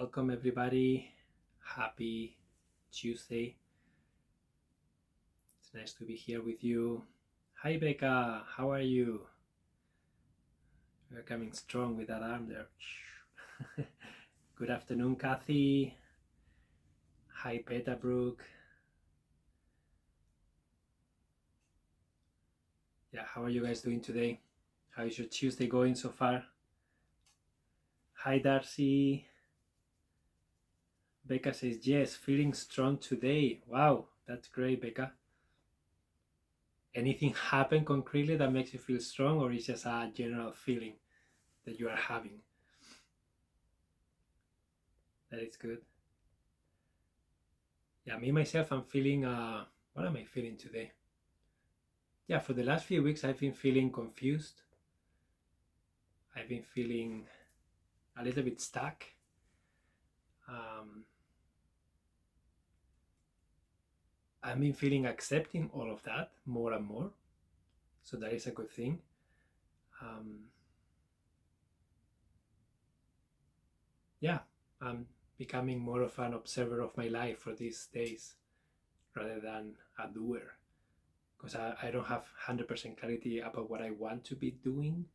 Welcome, everybody. Happy Tuesday. It's nice to be here with you. Hi, Becca. How are you? We're coming strong with that arm there. Good afternoon, Kathy. Hi, Beta Brooke. Yeah, how are you guys doing today? How is your Tuesday going so far? Hi, Darcy. Becca says, yes, feeling strong today. Wow, that's great, Becca. Anything happen concretely that makes you feel strong, or is just a general feeling that you are having? That is good. Yeah, me myself, I'm feeling, what am I feeling today? Yeah, for the last few weeks, I've been feeling confused. I've been feeling a little bit stuck. I've been feeling accepting all of that more and more. So that is a good thing. Yeah, I'm becoming more of an observer of my life for these days rather than a doer. Because I don't have 100% clarity about what I want to be doing.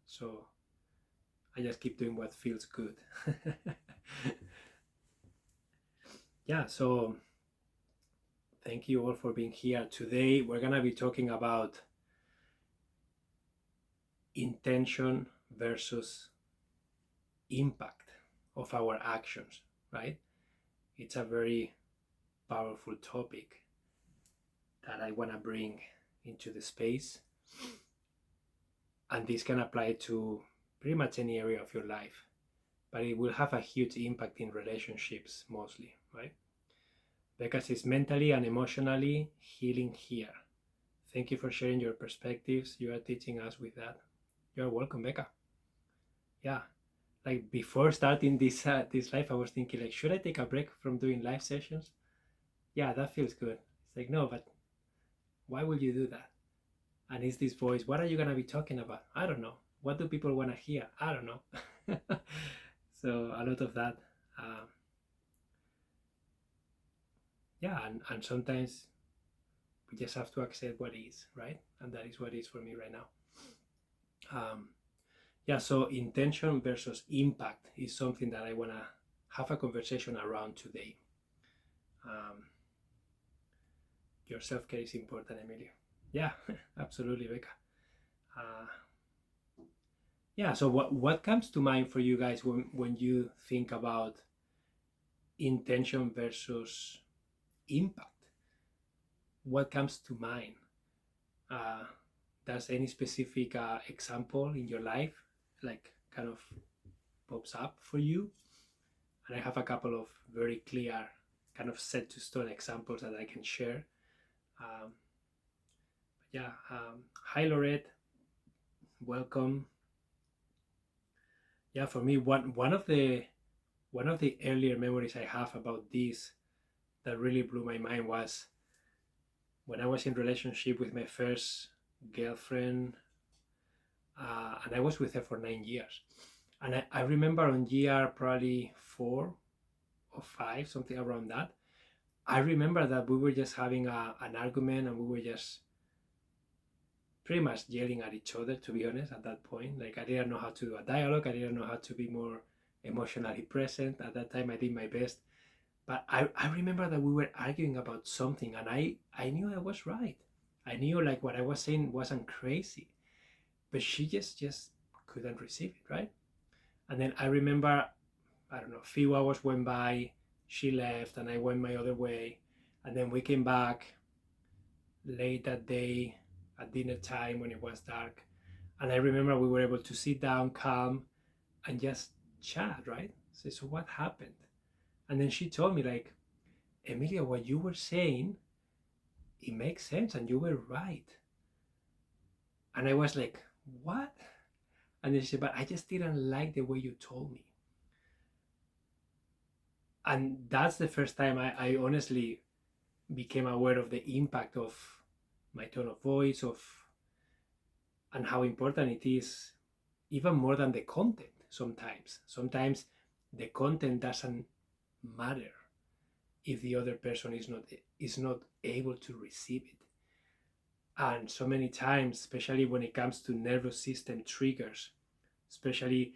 So I just keep doing what feels good. Yeah, so thank you all for being here. Today we're going to be talking about intention versus impact of our actions, right? It's a very powerful topic that I want to bring into the space. And this can apply to pretty much any area of your life, but it will have a huge impact in relationships mostly, right? Becca says mentally and emotionally healing here. Thank you for sharing your perspectives. You are teaching us with that. You're welcome, Becca. Yeah, like before starting this live, I was thinking like, should I take a break from doing live sessions? Yeah, that feels good. It's like, no, but why would you do that? And it's this voice. What are you gonna be talking about? I don't know. What do people want to hear? I don't know. So a lot of that. Yeah, and sometimes we just have to accept what is, right? And that is what is for me right now. Yeah, so intention versus impact is something that I want to have a conversation around today. Your self-care is important, Emilio. Yeah, absolutely, Becca. Uh, yeah, so what comes to mind for you guys when you think about intention versus impact? What comes to mind? Uh, does any specific example in your life like kind of pops up for you? And I have a couple of very clear kind of set to stone examples that I can share. Yeah, hi Lorette, welcome. Yeah, for me, one of the earlier memories I have about this that really blew my mind was when I was in relationship with my first girlfriend, and I was with her for 9 years. And I remember on year probably 4 or 5, something around that. I remember that we were just having an argument, and we were just pretty much yelling at each other, to be honest, at that point. Like, I didn't know how to do a dialogue. I didn't know how to be more emotionally present. At that time, I did my best. But I remember that we were arguing about something, and I knew I was right. I knew like what I was saying wasn't crazy, but she just couldn't receive it, right? And then I remember, I don't know, a few hours went by, she left, and I went my other way. And then we came back late that day at dinner time when it was dark. And I remember we were able to sit down, calm, and just chat, right? So what happened? And then she told me, like, Emilia, what you were saying, it makes sense, and you were right. And I was like, what? And then she said, but I just didn't like the way you told me. And that's the first time I honestly became aware of the impact of my tone of voice, of and how important it is, even more than the content sometimes. Sometimes the content doesn't matter if the other person is not able to receive it. And so many times, especially when it comes to nervous system triggers, especially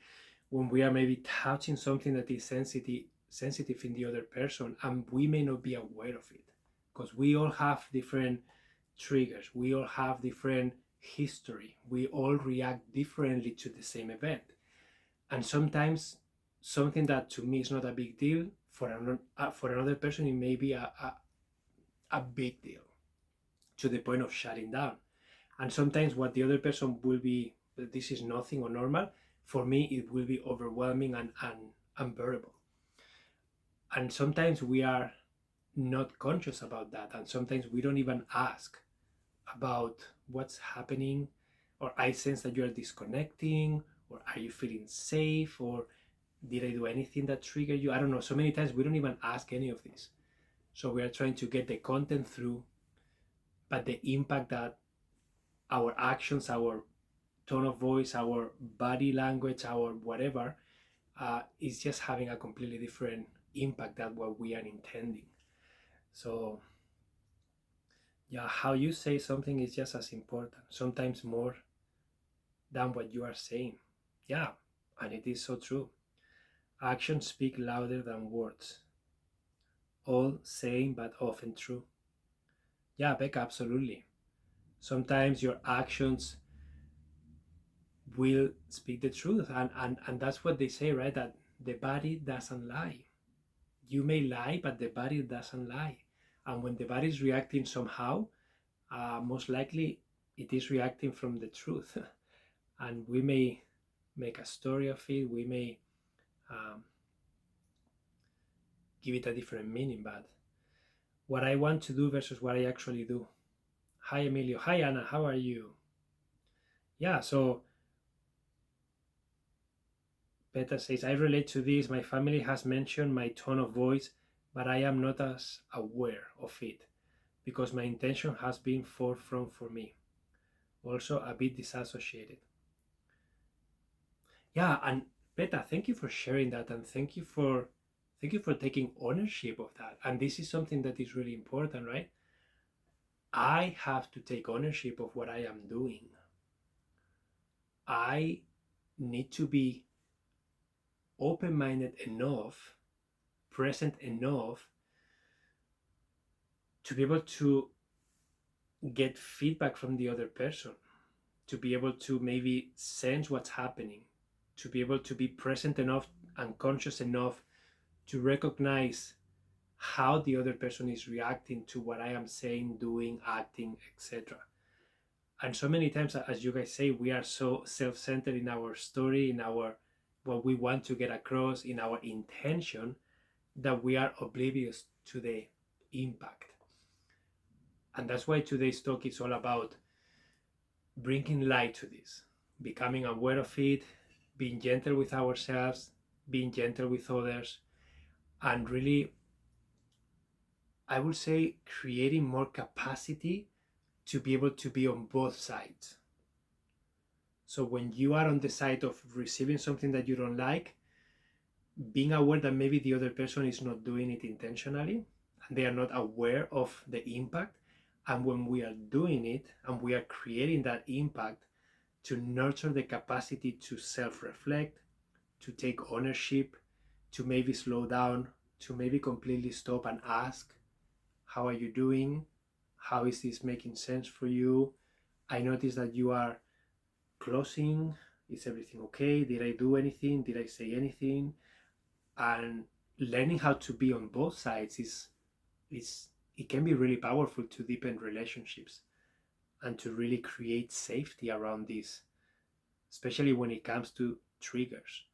when we are maybe touching something that is sensitive in the other person, and we may not be aware of it, because we all have different triggers, we all have different history, we all react differently to the same event. And sometimes something that to me is not a big deal, for another person it may be a big deal, to the point of shutting down. And sometimes what the other person will be, this is nothing or normal, for me it will be overwhelming and unbearable. And sometimes we are not conscious about that, and sometimes we don't even ask about what's happening, or I sense that you are disconnecting, or are you feeling safe, or did I do anything that triggered you? I don't know. So many times we don't even ask any of this. So we are trying to get the content through, but the impact that our actions, our tone of voice, our body language, our whatever, is just having a completely different impact than what we are intending. So yeah, how you say something is just as important, sometimes more than what you are saying. Yeah, and it is so true. Actions speak louder than words. All same but often true. Yeah, Becca, absolutely. Sometimes your actions will speak the truth, and that's what they say, right? That the body doesn't lie. You may lie, but the body doesn't lie. And when the body is reacting somehow, most likely it is reacting from the truth. And we may make a story of it, we may um, give it a different meaning, but what I want to do versus what I actually do. Hi, Emilio. Hi, Anna. How are you? Yeah, so Peter says, I relate to this. My family has mentioned my tone of voice, but I am not as aware of it because my intention has been forefront for me. Also, a bit disassociated. Yeah, and Peter, thank you for sharing that, and thank you for taking ownership of that. And this is something that is really important, right? I have to take ownership of what I am doing. I need to be open-minded enough, present enough to be able to get feedback from the other person, to be able to maybe sense what's happening, to be able to be present enough and conscious enough to recognize how the other person is reacting to what I am saying, doing, acting, etc. And so many times, as you guys say, we are so self-centered in our story, in our what we want to get across, in our intention, that we are oblivious to the impact. And that's why today's talk is all about bringing light to this, becoming aware of it, being gentle with ourselves, being gentle with others, and really, I would say, creating more capacity to be able to be on both sides. So when you are on the side of receiving something that you don't like, being aware that maybe the other person is not doing it intentionally and they are not aware of the impact. And when we are doing it and we are creating that impact, to nurture the capacity to self-reflect, to take ownership, to maybe slow down, to maybe completely stop and ask, how are you doing? How is this making sense for you? I notice that you are closing. Is everything okay? Did I do anything? Did I say anything? And learning how to be on both sides is it can be really powerful to deepen relationships and to really create safety around this, especially when it comes to triggers.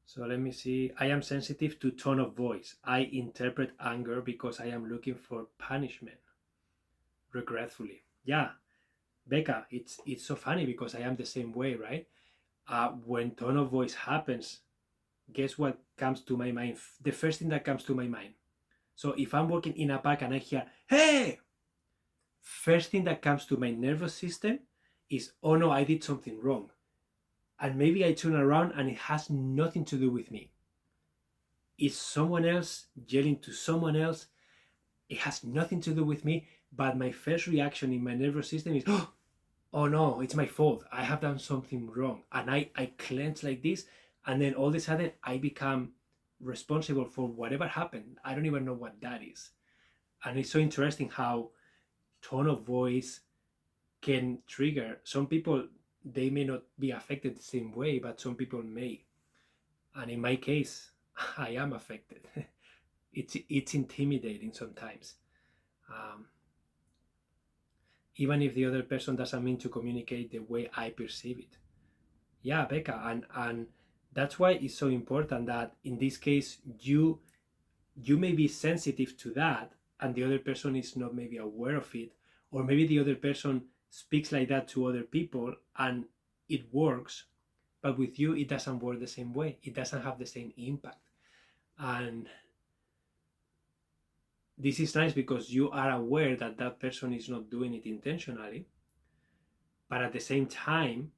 So let me see. I am sensitive to tone of voice. I interpret anger because I am looking for punishment, regretfully. Yeah, Becca, it's so funny because I am the same way, right? When tone of voice happens, guess what comes to my mind? The first thing that comes to my mind. So if I'm walking in a park and I hear, hey, first thing that comes to my nervous system is, oh no, I did something wrong. and maybe I turn around and it has nothing to do with me. It's someone else yelling to someone else. It has nothing to do with me, but my first reaction in my nervous system is, oh no, it's my fault. I have done something wrong. And I clench like this, and then all of a sudden I become responsible for whatever happened. I don't even know what that is. And it's so interesting how tone of voice can trigger some people. They may not be affected the same way, but some people may. And in my case, I am affected. It's intimidating sometimes, um, even if the other person doesn't mean to communicate the way I perceive it. Yeah, Becca, and that's why it's so important that in this case you may be sensitive to that, and the other person is not maybe aware of it, or maybe the other person speaks like that to other people and it works, but with you it doesn't work the same way. It doesn't have the same impact. And this is nice because you are aware that that person is not doing it intentionally, but at the same time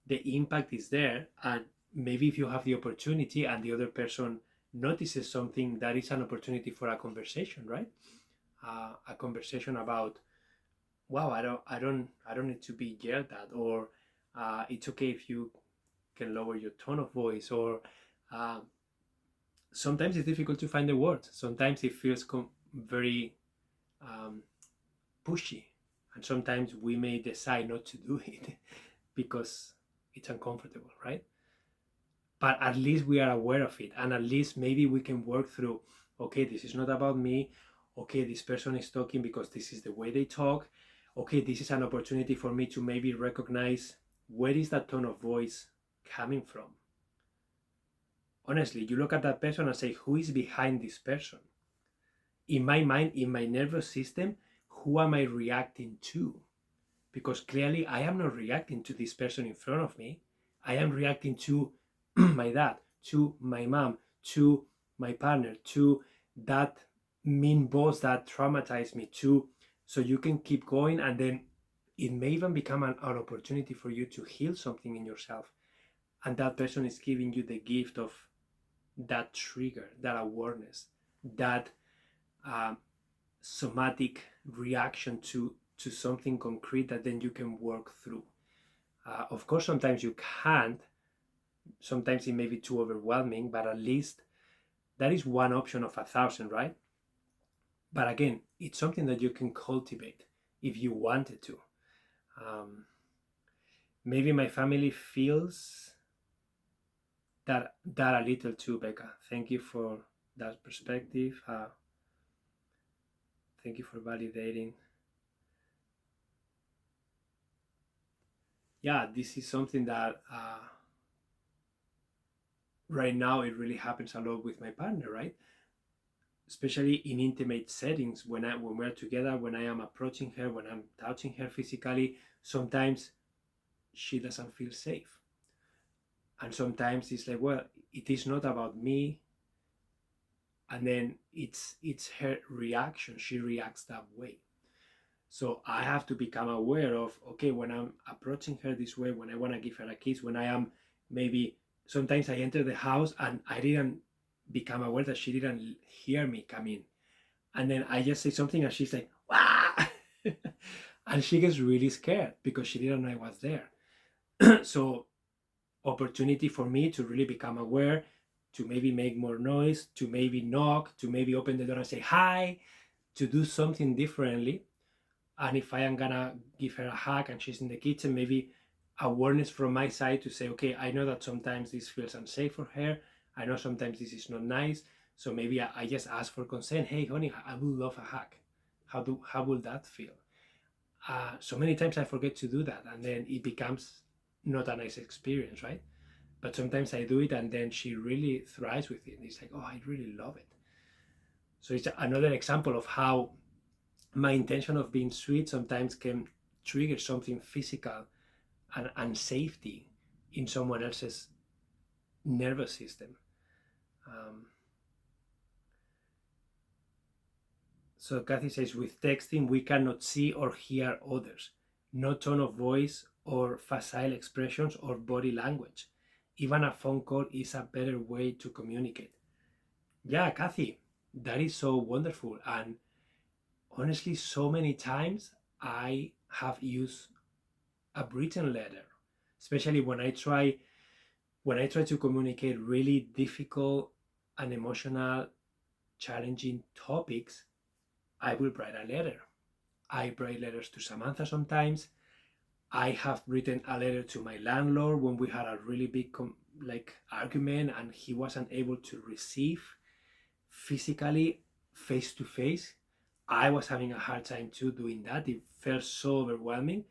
the impact is there. And maybe if you have the opportunity and the other person notices something, that is an opportunity for a conversation, right? A conversation about, wow, I don't need to be yelled at, or it's okay if you can lower your tone of voice, or uh, sometimes it's difficult to find the words. Sometimes it feels very um, pushy, and sometimes we may decide not to do it because it's uncomfortable, right? But at least we are aware of it, and at least maybe we can work through, okay, this is not about me. Okay, this person is talking because this is the way they talk. Okay, this is an opportunity for me to maybe recognize where is that tone of voice coming from. Honestly, you look at that person and say, who is behind this person? In my mind, in my nervous system, who am I reacting to? Because clearly I am not reacting to this person in front of me. I am reacting to my dad, to my mom, to my partner, to that mean boss that traumatized me, to, so you can keep going, and then it may even become an opportunity for you to heal something in yourself. And that person is giving you the gift of that trigger, that awareness, that um, somatic reaction to something concrete that then you can work through. Of course, sometimes you can't. Sometimes it may be too overwhelming, but at least that is one option of 1,000, right? But again, it's something that you can cultivate if you wanted to. Um, Maybe my family feels that a little too, Becca. Thank you for that perspective. Thank you for validating. Yeah, this is something that right now it really happens a lot with my partner, right? Especially in intimate settings, when we're together, when I am approaching her, when I'm touching her physically, sometimes she doesn't feel safe. And sometimes it's like, well, it is not about me, and then it's her reaction. She reacts that way. So I have to become aware of, okay, when I'm approaching her this way, when I want to give her a kiss, when I am maybe, sometimes I enter the house and I didn't become aware that she didn't hear me come in. And then I just say something and she's like, "Wah!" And she gets really scared because she didn't know I was there. So opportunity for me to really become aware, to maybe make more noise, to maybe knock, to maybe open the door and say hi, to do something differently. And if I am gonna give her a hug and she's in the kitchen, maybe awareness from my side to say, okay, I know that sometimes this feels unsafe for her. I know sometimes this is not nice. So maybe I just ask for consent. Hey, honey, I would love a hug. How will that feel? So many times I forget to do that, and then it becomes not a nice experience, right? But sometimes I do it, and then she really thrives with it. It's like, oh, I really love it. So it's another example of how my intention of being sweet sometimes can trigger something physical and safety in someone else's nervous system. Um, so Kathy says, with texting, we cannot see or hear others. no tone of voice or facile expressions or body language. Even a phone call is a better way to communicate. Yeah, Kathy, that is so wonderful. And honestly, so many times I have used a written letter, especially when I try to communicate really difficult and emotional, challenging topics. I will write a letter. I write letters to Samantha sometimes. I have written a letter to my landlord when we had a really big argument and he wasn't able to receive physically face to face. I was having a hard time too doing that. It felt so overwhelming.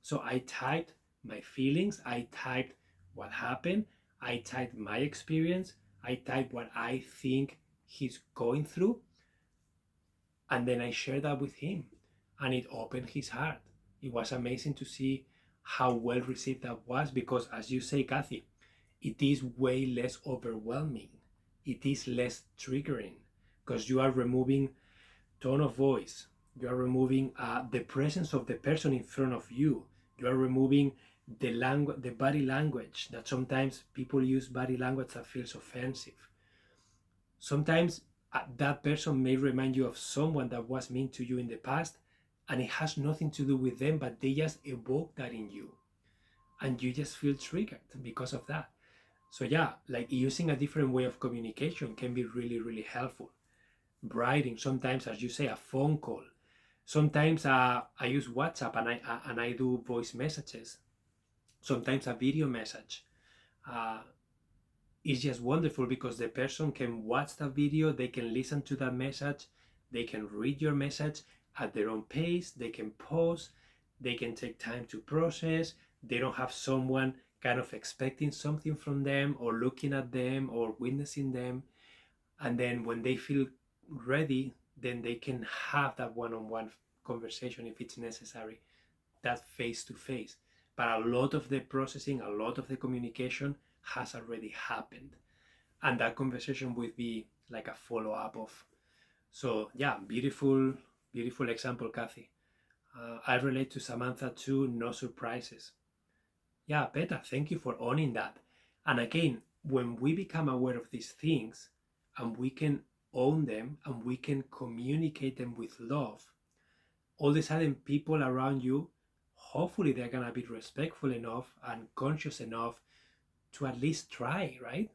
So I typed my feelings, I typed what happened, I typed my experience, I typed what I think he's going through, and then I shared that with him, and it opened his heart. It was amazing to see how well received that was because, as you say, Kathy, it is way less overwhelming. It is less triggering because you are removing tone of voice. You are removing the presence of the person in front of you. You are removing the body language that sometimes people use body language that feels offensive. Sometimes that person may remind you of someone that was mean to you in the past, and it has nothing to do with them, but they just evoke that in you, and you just feel triggered because of that. So yeah, like using a different way of communication can be really, really helpful. Writing, sometimes, as you say, a phone call. Sometimes I use WhatsApp and I do voice messages. Sometimes a video message. Uh, it's just wonderful because the person can watch the video, they can listen to that message, they can read your message at their own pace, they can pause, they can take time to process, they don't have someone kind of expecting something from them or looking at them or witnessing them. And then when they feel ready, then they can have that one-on-one conversation if it's necessary, that face to face. But a lot of the processing, a lot of the communication has already happened, and that conversation would be like a follow-up of. So yeah, beautiful, beautiful example, Kathy. I relate to Samantha too. No surprises. Yeah, Beta, thank you for owning that. And again, when we become aware of these things and we can own them and we can communicate them with love, all of a sudden people around you, hopefully they're gonna be respectful enough and conscious enough to at least try, right?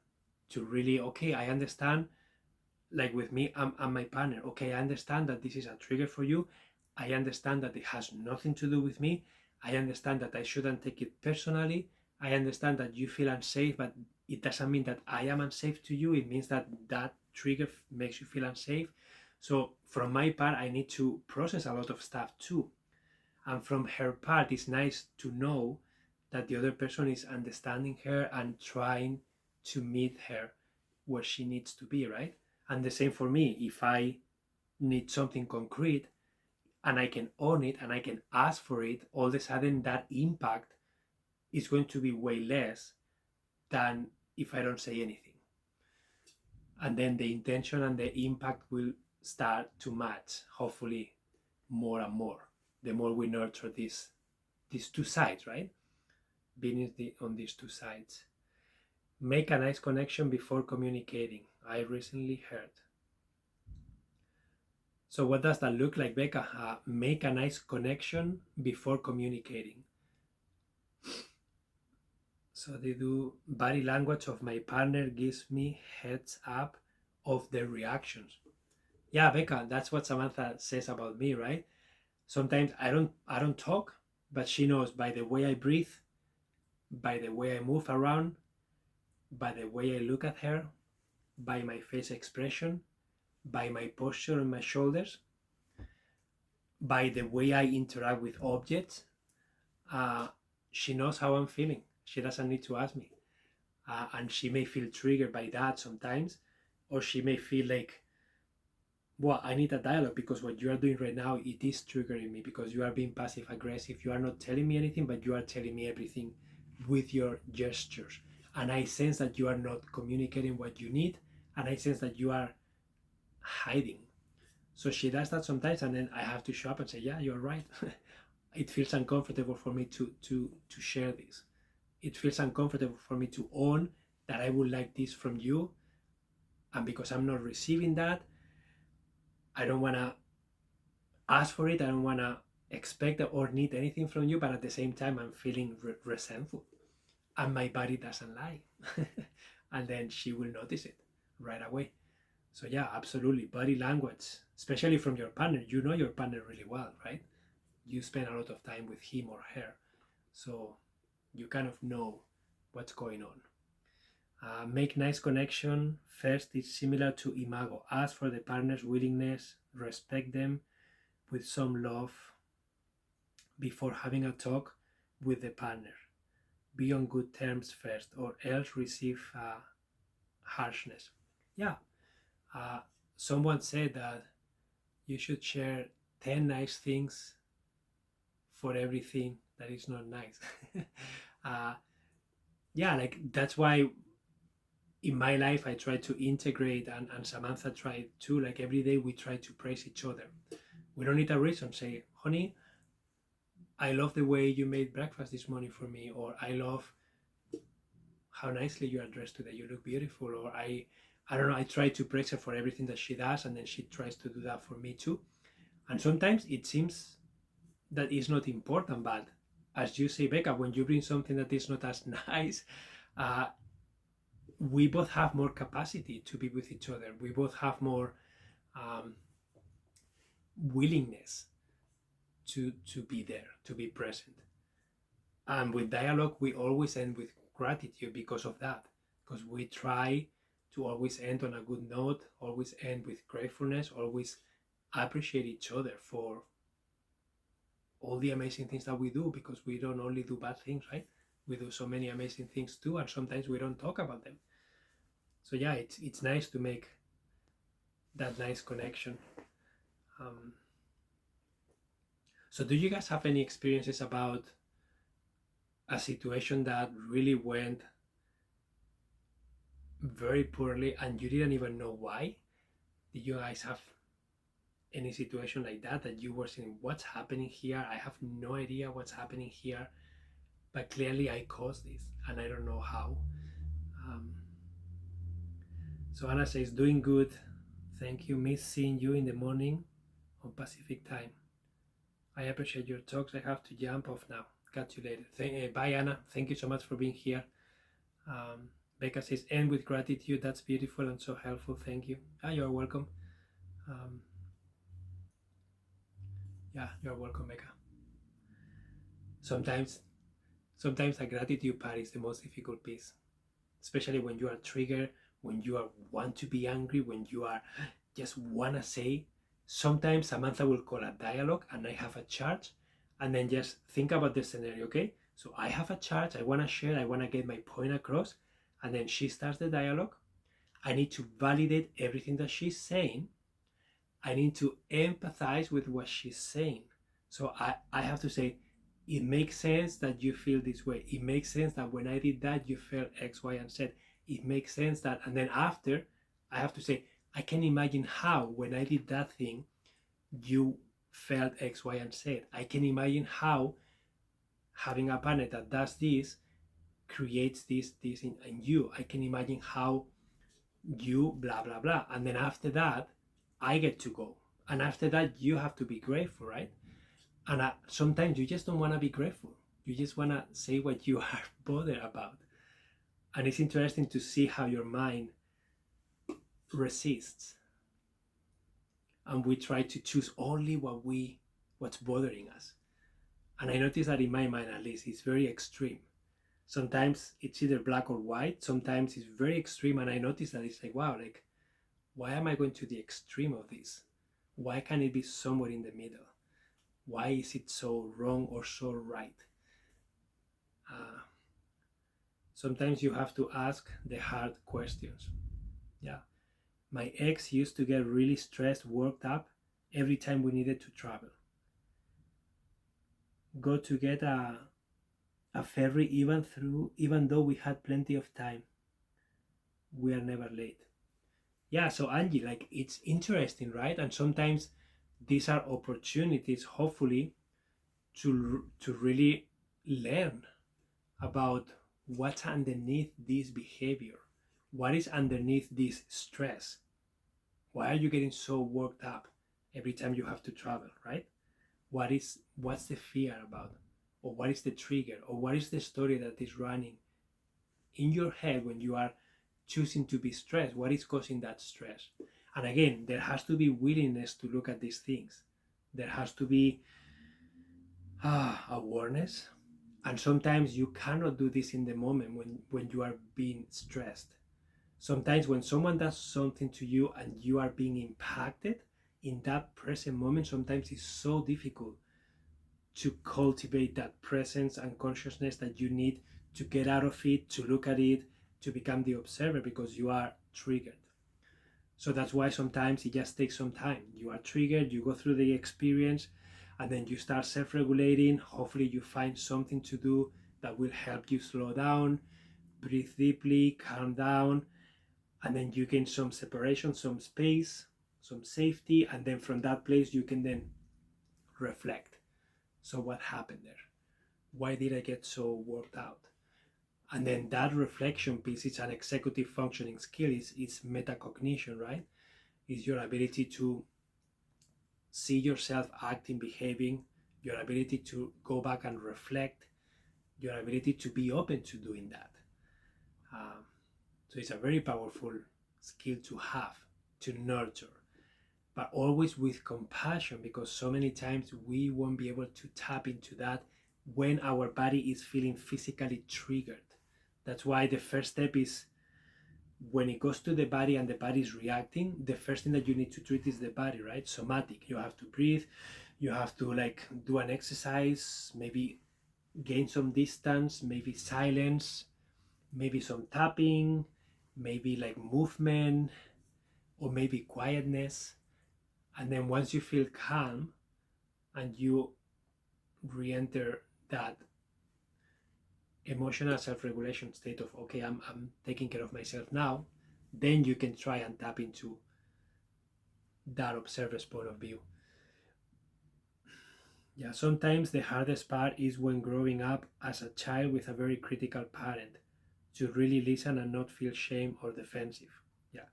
To really, okay, I understand, like with me, I'm my partner. Okay, I understand that this is a trigger for you. I understand that it has nothing to do with me. I understand that I shouldn't take it personally. I understand that you feel unsafe, but it doesn't mean that I am unsafe to you. It means that that trigger makes you feel unsafe. So from my part, I need to process a lot of stuff too. And from her part, it's nice to know that the other person is understanding her and trying to meet her where she needs to be, right? And the same for me. If I need something concrete and I can own it and I can ask for it, all of a sudden that impact is going to be way less than if I don't say anything. And then the intention and the impact will start to match, hopefully, more and more. The more we nurture these two sides, right? Being on these two sides. Make a nice connection before communicating. I recently heard. So what does that look like, Becca? Make a nice connection before communicating. So they do body language of my partner gives me heads up of their reactions. Yeah, Becca, that's what Samantha says about me, right? Sometimes I don't talk, but she knows by the way I breathe, by the way I move around, by the way I look at her, by my face expression, by my posture on my shoulders, by the way I interact with objects. Uh, she knows how I'm feeling. She doesn't need to ask me. And she may feel triggered by that sometimes, or she may feel like, well, I need a dialogue because what you are doing right now, it is triggering me because you are being passive aggressive. You are not telling me anything, but you are telling me everything with your gestures. And I sense that you are not communicating what you need, and I sense that you are hiding. So she does that sometimes, and then I have to show up and say, yeah, you're right. it feels uncomfortable for me to share this. It feels uncomfortable for me to own that I would like this from you, and because I'm not receiving that, I don't want to ask for it. I don't want to expect or need anything from you, but at the same time I'm feeling resentful, and my body doesn't lie. And then she will notice it right away. So yeah, absolutely, body language, especially from your partner. You know your partner really well, right? You spend a lot of time with him or her, so you kind of know what's going on. Make nice connection. First, it's similar to Imago. Ask for the partner's willingness, respect them with some love before having a talk with the partner. Be on good terms first, or else receive harshness. Yeah, someone said that you should share 10 nice things for everything that is not nice. uh, yeah, like that's why in my life I try to integrate, and Samantha tried too. Like every day we try to praise each other. We don't need a reason. Say, honey, I love the way you made breakfast this morning for me, or I love how nicely you are dressed today. You look beautiful. Or I don't know. I try to praise her for everything that she does, and then she tries to do that for me too. And sometimes it seems that it's not important, but as you say, Becca, when you bring something that is not as nice, uh, we both have more capacity to be with each other. We both have more um, willingness to be there, to be present. And with dialogue, we always end with gratitude because of that, because we try to always end on a good note, always end with gratefulness, always appreciate each other for all the amazing things that we do, because we don't only do bad things, right? We do so many amazing things too, and sometimes we don't talk about them. So yeah, it's nice to make that nice connection. So do you guys have any experiences about a situation that really went very poorly and you didn't even know why? Did you guys have any situation like that you were saying, what's happening here? I have no idea what's happening here, but clearly I caused this and I don't know how. So Anna says, doing good. Thank you. Miss seeing you in the morning on Pacific time. I appreciate your talks. I have to jump off now. Catch you later. Bye, Anna. Thank you so much for being here. Becca says, end with gratitude. That's beautiful and so helpful. Thank you. You're welcome. Yeah, you're welcome, Becca. Sometimes a gratitude part is the most difficult piece, especially when you are triggered, when you want to be angry, when you are just want to say. Sometimes Samantha will call a dialogue and I have a charge, and then just think about the scenario. Okay, so I have a charge, I want to share, I want to get my point across, and then she starts the dialogue. I need to validate everything that she's saying. I need to empathize with what she's saying. So I have to say, it makes sense that you feel this way. It makes sense that when I did that, you felt X, Y, and Z. It makes sense that, and then after, I have to say, I can imagine how, when I did that thing, you felt X, Y, and Z. I can imagine how having a partner that does this creates this in you. I can imagine how you blah, blah, blah. And then after that, I get to go. And after that, you have to be grateful, right? And sometimes you just don't want to be grateful. You just want to say what you are bothered about. And it's interesting to see how your mind resists. And we try to choose only what's bothering us. And I notice that in my mind, at least, it's very extreme. Sometimes it's either black or white. Sometimes it's very extreme. And I notice that it's like, wow, like, why am I going to the extreme of this? Why can't it be somewhere in the middle? Why is it so wrong or so right? Sometimes you have to ask the hard questions. Yeah. My ex used to get really stressed, worked up every time we needed to travel. Go to get a ferry even though we had plenty of time. We are never late. Yeah, so Angie, like, it's interesting, right? And sometimes these are opportunities, hopefully, to really learn about what's underneath this behavior, what is underneath this stress. Why are you getting so worked up every time you have to travel, right? What's the fear about, or what is the trigger, or what is the story that is running in your head when you are choosing to be stressed? What is causing that stress? And again, there has to be willingness to look at these things. There has to be awareness. And sometimes you cannot do this in the moment when you are being stressed. Sometimes when someone does something to you and you are being impacted in that present moment, sometimes it's so difficult to cultivate that presence and consciousness that you need to get out of it, to look at it, to become the observer, because you are triggered. So that's why sometimes it just takes some time. You are triggered, you go through the experience, and then you start self-regulating. Hopefully you find something to do that will help you slow down, breathe deeply, calm down, and then you gain some separation, some space, some safety, and then from that place you can then reflect. So what happened there? Why did I get so worked out? And then that reflection piece is an executive functioning skill. It's metacognition, right? It's your ability to see yourself acting, behaving, your ability to go back and reflect, your ability to be open to doing that. So it's a very powerful skill to have, to nurture, but always with compassion, because so many times we won't be able to tap into that when our body is feeling physically triggered. That's why the first step is, when it goes to the body and the body is reacting, the first thing that you need to treat is the body, right? Somatic. You have to breathe, you have to like do an exercise, maybe gain some distance, maybe silence, maybe some tapping, maybe like movement, or maybe quietness. And then once you feel calm and you re-enter that emotional self-regulation state of, okay, I'm taking care of myself now, then you can try and tap into that observer's point of view. Yeah, sometimes the hardest part is when growing up as a child with a very critical parent, to really listen and not feel shame or defensive. Yeah,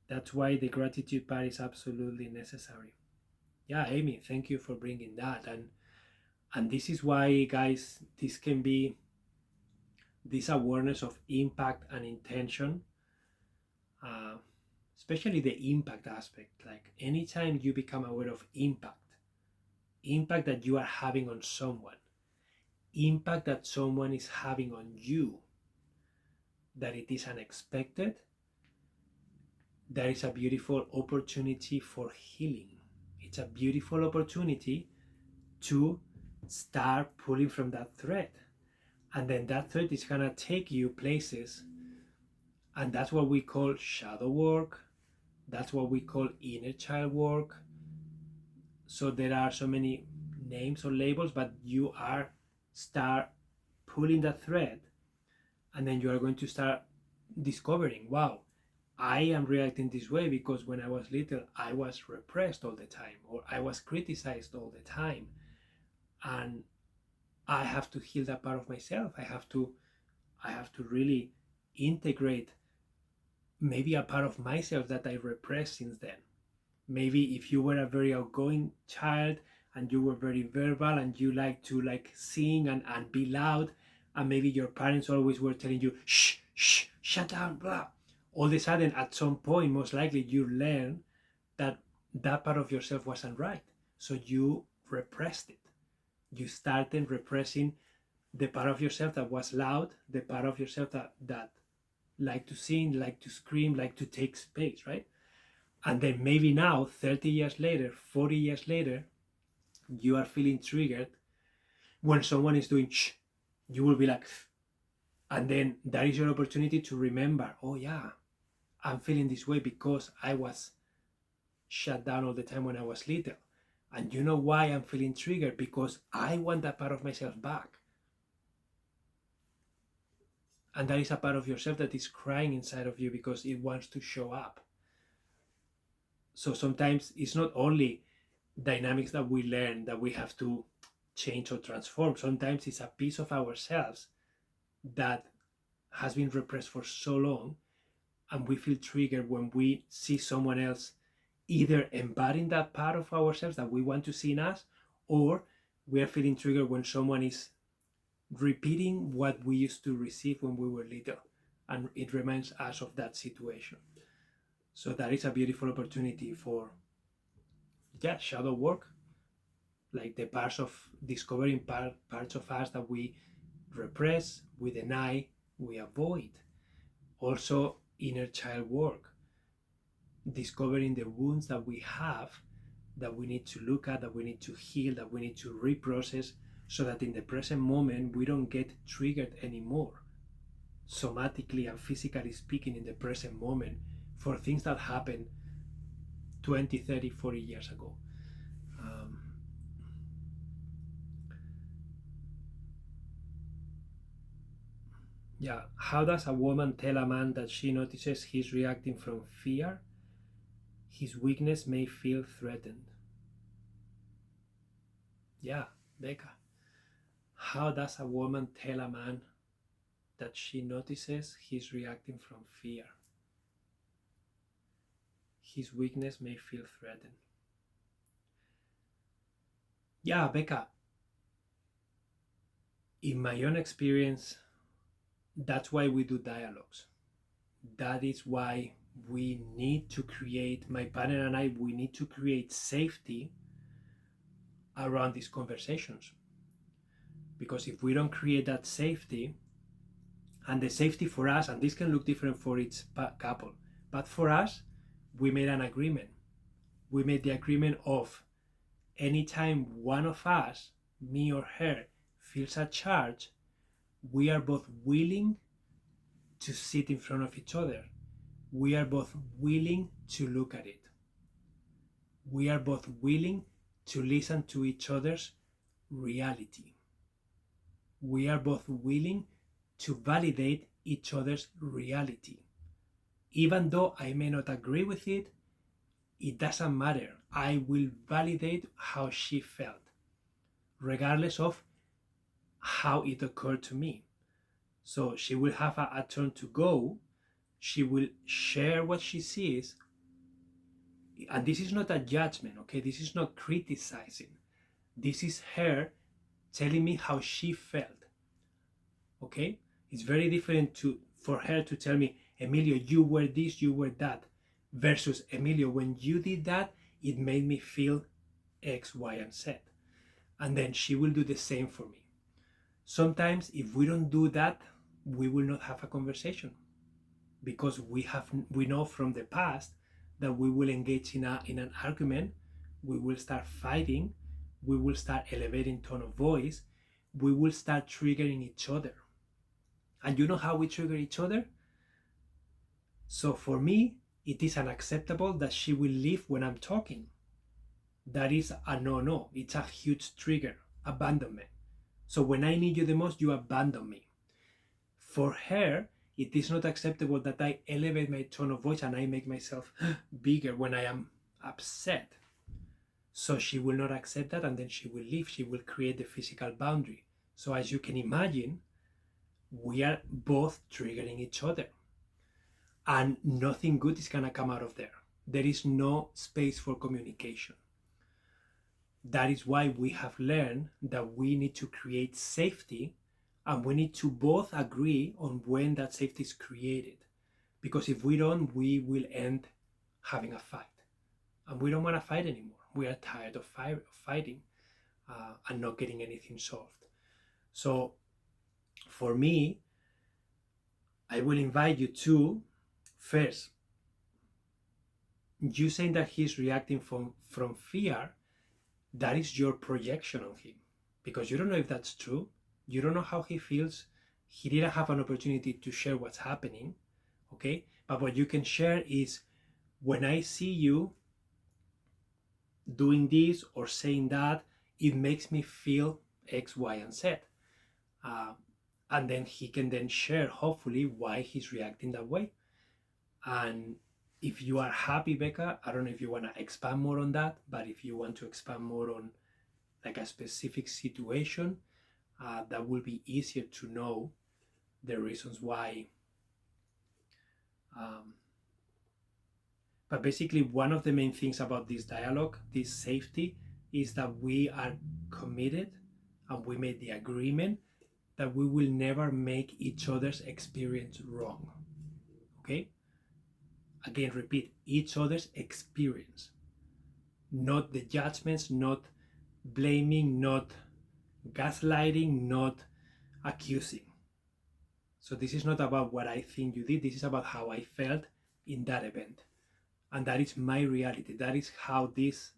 that's why the gratitude part is absolutely necessary. Yeah, Amy, thank you for bringing that. And this is why, guys, this can be this awareness of impact and intention, uh, especially the impact aspect. Like anytime you become aware of impact that you are having on someone, impact that someone is having on you, that it is unexpected, there is a beautiful opportunity for healing. It's a beautiful opportunity to start pulling from that thread. And then that thread is going to take you places. And that's what we call shadow work. That's what we call inner child work. So there are so many names or labels, but you are start pulling that thread. And then you are going to start discovering, wow, I am reacting this way because when I was little, I was repressed all the time, or I was criticized all the time. And I have to heal that part of myself. I have to really integrate maybe a part of myself that I repressed since then. Maybe if you were a very outgoing child and you were very verbal and you like to like sing and be loud, and maybe your parents always were telling you, shh, shh, shut down, blah. All of a sudden, at some point, most likely you learn that that part of yourself wasn't right. So you repressed it. You started repressing the part of yourself that was loud, the part of yourself that liked to sing, liked to scream, liked to take space, right? And then maybe now, 30 years later, 40 years later, you are feeling triggered when someone is doing shh. You will be like, and then that is your opportunity to remember, oh yeah, I'm feeling this way because I was shut down all the time when I was little. And you know why I'm feeling triggered? Because I want that part of myself back. And that is a part of yourself that is crying inside of you because it wants to show up. So sometimes it's not only dynamics that we learn that we have to change or transform. Sometimes it's a piece of ourselves that has been repressed for so long, and we feel triggered when we see someone else either embodying that part of ourselves that we want to see in us, or we are feeling triggered when someone is repeating what we used to receive when we were little, and it reminds us of that situation. So that is a beautiful opportunity for shadow work, like the parts of discovering parts of us that we repress, we deny, we avoid. Also inner child work, discovering the wounds that we have, that we need to look at, that we need to heal, that we need to reprocess, so that in the present moment we don't get triggered anymore, somatically and physically speaking, in the present moment, for things that happened 20, 30, 40 years ago. How does a woman tell a man that she notices he's reacting from fear? His weakness may feel threatened. Becca. How does a woman tell a man that she notices he's reacting from fear? His weakness may feel threatened. Becca. In my own experience, that's why we do dialogues. That is why we need to create, my partner and I, we need to create safety around these conversations. Because if we don't create that safety, and the safety for us, and this can look different for each couple, but for us, we made an agreement. We made the agreement of anytime one of us, me or her, feels a charge, we are both willing to sit in front of each other. We are both willing to look at it. We are both willing to listen to each other's reality. We are both willing to validate each other's reality. Even though I may not agree with it, it doesn't matter. I will validate how she felt, regardless of how it occurred to me. So she will have a turn to go. She will share what she sees. And this is not a judgment, okay? This is not criticizing. This is her telling me how she felt, okay? It's very different for her to tell me, Emilio, you were this, you were that, versus, Emilio, when you did that, it made me feel X, Y, and Z. And then she will do the same for me. Sometimes if we don't do that, we will not have a conversation, because we know from the past that we will engage in an argument, we will start fighting, we will start elevating tone of voice, we will start triggering each other. And you know how we trigger each other? So for me, it is unacceptable that she will leave when I'm talking. That is a no. It's a huge trigger, abandonment. So when I need you the most, you abandon me. For her, it is not acceptable that I elevate my tone of voice and I make myself bigger when I am upset. So she will not accept that, and then she will leave. She will create the physical boundary. So as you can imagine, we are both triggering each other. And nothing good is going to come out of there. There is no space for communication. That is why we have learned that we need to create safety, and we need to both agree on when that safety is created. Because if we don't, we will end having a fight. And we don't want to fight anymore. We are tired of fighting and not getting anything solved. So for me, I will invite you to, first, you saying that he's reacting from fear, that is your projection on him. Because you don't know if that's true. You don't know how he feels. He didn't have an opportunity to share what's happening, okay? But what you can share is, when I see you doing this or saying that, it makes me feel X, Y, and Z. And then he can then share, hopefully, why he's reacting that way. And if you are happy, Becca, I don't know if you want to expand more on that, but if you want to expand more on like a specific situation, that will be easier to know the reasons why. Um, but basically, one of the main things about this dialogue, this safety, is that we are committed and we made the agreement that we will never make each other's experience wrong. Okay? Again, repeat, each other's experience, not the judgments, not blaming, not gaslighting, not accusing. So this is not about what I think you did, this is about how I felt in that event. And that is my reality. That is how this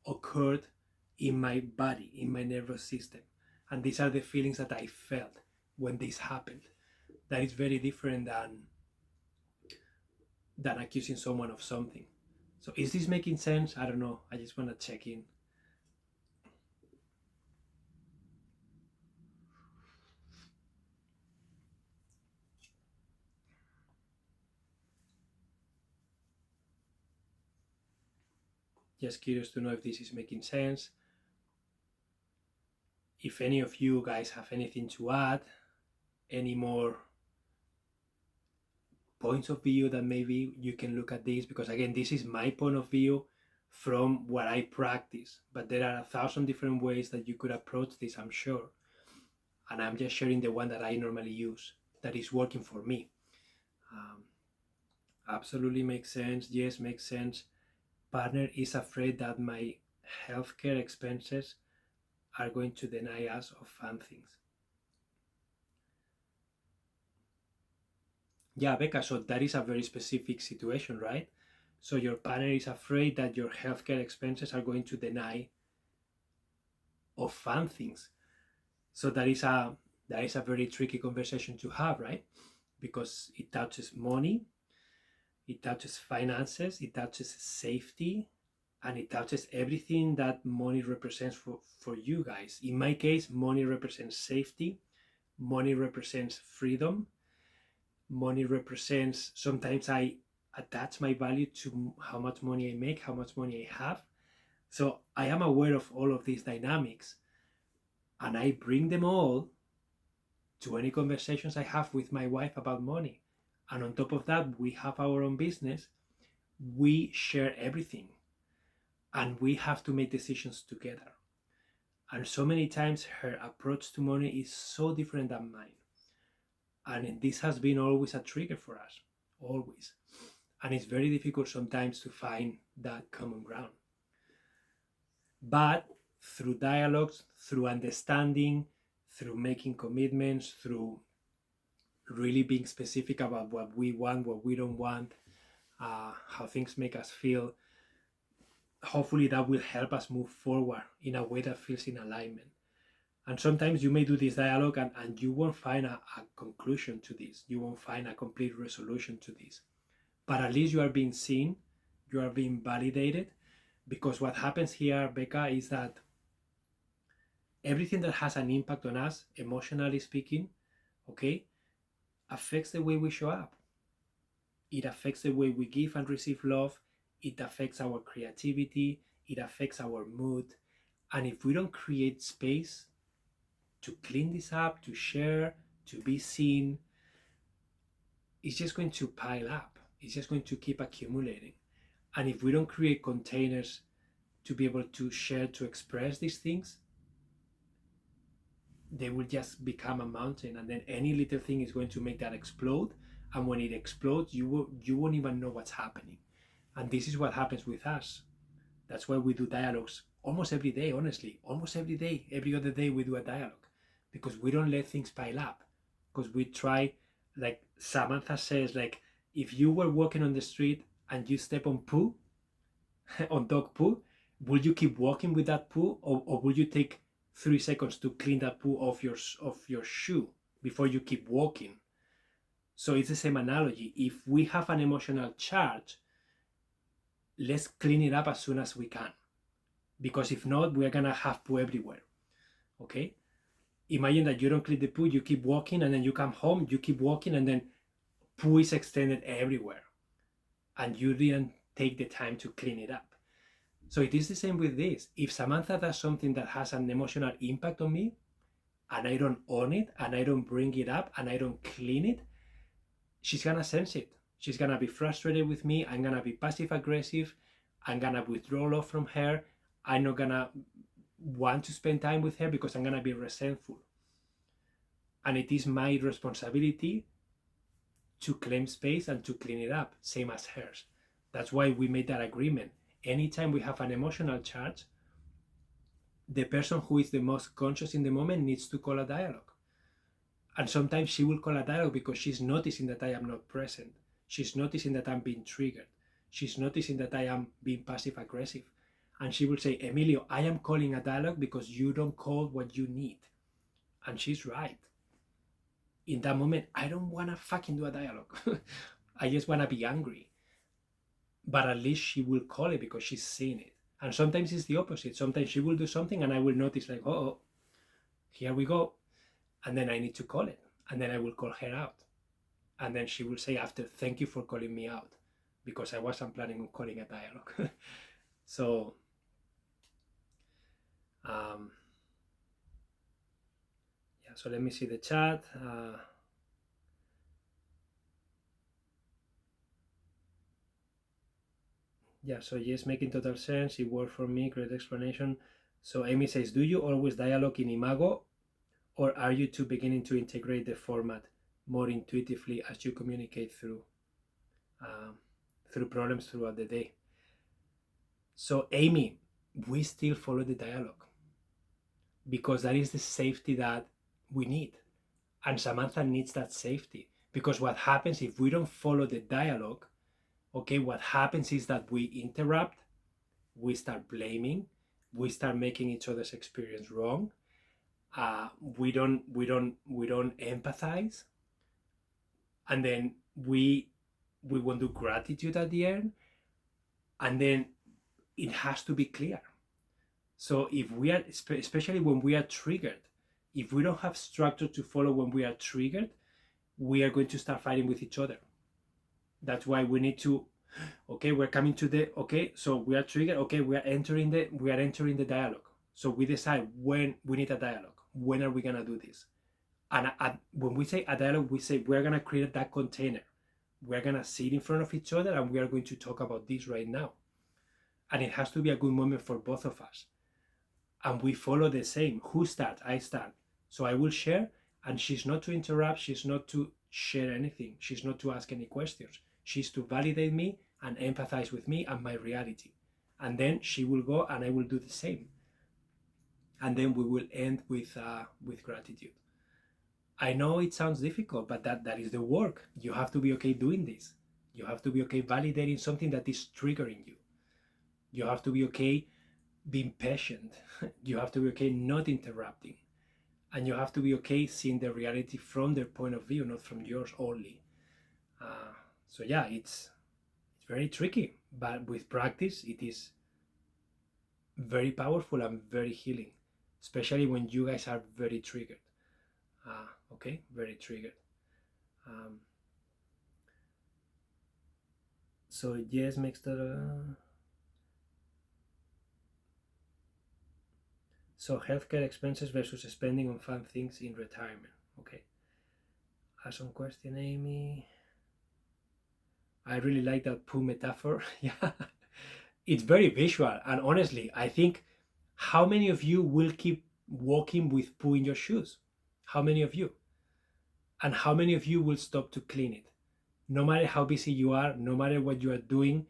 occurred in my body, in my nervous system. And these are the feelings that I felt when this happened. That is very different than accusing someone of something. So is this making sense? I don't know. I just want to check in. Just curious to know if this is making sense. If any of you guys have anything to add, any more points of view that maybe you can look at this, because again, this is my point of view from what I practice, but there are 1,000 different ways that you could approach this, I'm sure. And I'm just sharing the one that I normally use that is working for me. Absolutely makes sense. Yes, makes sense. Partner is afraid that my healthcare expenses are going to deny us of fun things. Yeah, Becca, so that is a very specific situation, right? So your partner is afraid that your healthcare expenses are going to deny of fun things. So that is a very tricky conversation to have, right? Because it touches money, it touches finances, it touches safety, and it touches everything that money represents for you guys. In my case, money represents safety, money represents freedom, money represents, sometimes I attach my value to how much money I make, how much money I have. So I am aware of all of these dynamics, and I bring them all to any conversations I have with my wife about money. And on top of that, we have our own business. We share everything, and we have to make decisions together. And so many times her approach to money is so different than mine. And this has been always a trigger for us, always. And it's very difficult sometimes to find that common ground. But through dialogues, through understanding, through making commitments, through really being specific about what we want, what we don't want, how things make us feel, hopefully that will help us move forward in a way that feels in alignment. And sometimes you may do this dialogue and you won't find a conclusion to this. You won't find a complete resolution to this. But at least you are being seen, you are being validated, because what happens here, Becca, is that everything that has an impact on us, emotionally speaking, okay, affects the way we show up. It affects the way we give and receive love. It affects our creativity. It affects our mood. And if we don't create space to clean this up, to share, to be seen, it's just going to pile up. It's just going to keep accumulating. And if we don't create containers to be able to share, to express these things, they will just become a mountain, and then any little thing is going to make that explode. And when it explodes, you won't even know what's happening. And this is what happens with us. That's why we do dialogues almost every day, honestly. Almost every day, every other day we do a dialogue, because we don't let things pile up. Because we try, like Samantha says, like if you were walking on the street and you step on poo, on dog poo, would you keep walking with that poo, or would you take 3 seconds to clean that poo off your shoe before you keep walking? So it's the same analogy. If we have an emotional charge, let's clean it up as soon as we can, because if not, we're gonna have poo everywhere. Okay, imagine that you don't clean the poo, you keep walking, and then you come home, you keep walking, and then poo is extended everywhere, and you didn't take the time to clean it up. So it is the same with this. If Samantha does something that has an emotional impact on me, and I don't own it, and I don't bring it up, and I don't clean it, she's gonna sense it. She's gonna be frustrated with me. I'm gonna be passive aggressive. I'm gonna withdraw love from her. I'm not gonna want to spend time with her because I'm gonna be resentful. And it is my responsibility to claim space and to clean it up, same as hers. That's why we made that agreement. Anytime we have an emotional charge, the person who is the most conscious in the moment needs to call a dialogue. And sometimes she will call a dialogue because she's noticing that I am not present. She's noticing that I'm being triggered. She's noticing that I am being passive aggressive. And she will say, Emilio, I am calling a dialogue because you don't call what you need. And she's right. In that moment, I don't want to fucking do a dialogue. I just want to be angry. But at least she will call it because she's seeing it. And sometimes it's the opposite. Sometimes she will do something and I will notice like, oh, here we go. And then I need to call it. And then I will call her out. And then she will say after, thank you for calling me out, because I wasn't planning on calling a dialogue. So, yeah, so let me see the chat. Yeah, so yes, making total sense. It worked for me, great explanation. So Amy says, do you always dialogue in Imago, or are you two beginning to integrate the format more intuitively as you communicate through problems throughout the day? So Amy, we still follow the dialogue because that is the safety that we need. And Samantha needs that safety, because what happens if we don't follow the dialogue, okay, what happens is that we interrupt, we start blaming, we start making each other's experience wrong. We don't empathize, and then we won't do gratitude at the end, and then it has to be clear. So if we are, especially when we are triggered, if we don't have structure to follow when we are triggered, we are going to start fighting with each other. That's why we need to, okay, we're coming to the, okay, so we are triggered, okay, we are entering the dialogue. So we decide when we need a dialogue. When are we gonna do this? And when we say a dialogue, we say we're gonna create that container. We're gonna sit in front of each other and we are going to talk about this right now. And it has to be a good moment for both of us. And we follow the same. Who starts? I start. So I will share, and she's not to interrupt, she's not to share anything, she's not to ask any questions. She's to validate me and empathize with me and my reality. And then she will go and I will do the same. And then we will end with gratitude. I know it sounds difficult, but that is the work. You have to be okay doing this. You have to be okay validating something that is triggering you. You have to be okay being patient. You have to be okay not interrupting. And you have to be okay seeing the reality from their point of view, not from yours only. So yeah, it's very tricky, but with practice, it is very powerful and very healing, especially when you guys are very triggered. Okay, very triggered. So yes, makes the so healthcare expenses versus spending on fun things in retirement. Okay. Awesome question, Amy. I really like that poo metaphor. Yeah, it's very visual, and honestly, I think, how many of you will keep walking with poo in your shoes? How many of you? And how many of you will stop to clean it? No matter how busy you are, no matter what you are doing,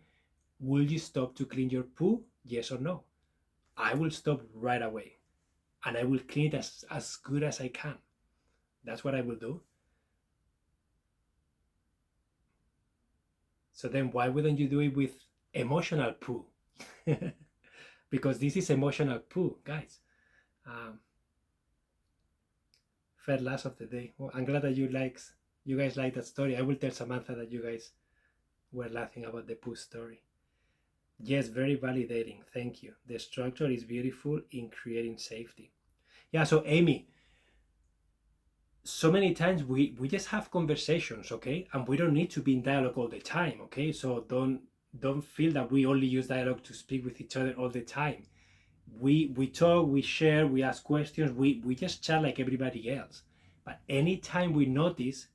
will you stop to clean your poo? Yes or no? I will stop right away, and I will clean it as good as I can. That's what I will do. So then why wouldn't you do it with emotional poo? Because this is emotional poo, guys. Fair last of the day. Well, I'm glad that you guys like that story. I will tell Samantha that you guys were laughing about the poo story. Yes, very validating. Thank you. The structure is beautiful in creating safety. Yeah, so Amy, so many times we just have conversations, okay? And we don't need to be in dialogue all the time, okay? So don't don't feel that we only use dialogue to speak with each other all the time. We talk, we share, we ask questions, we just chat like everybody else. But anytime we notice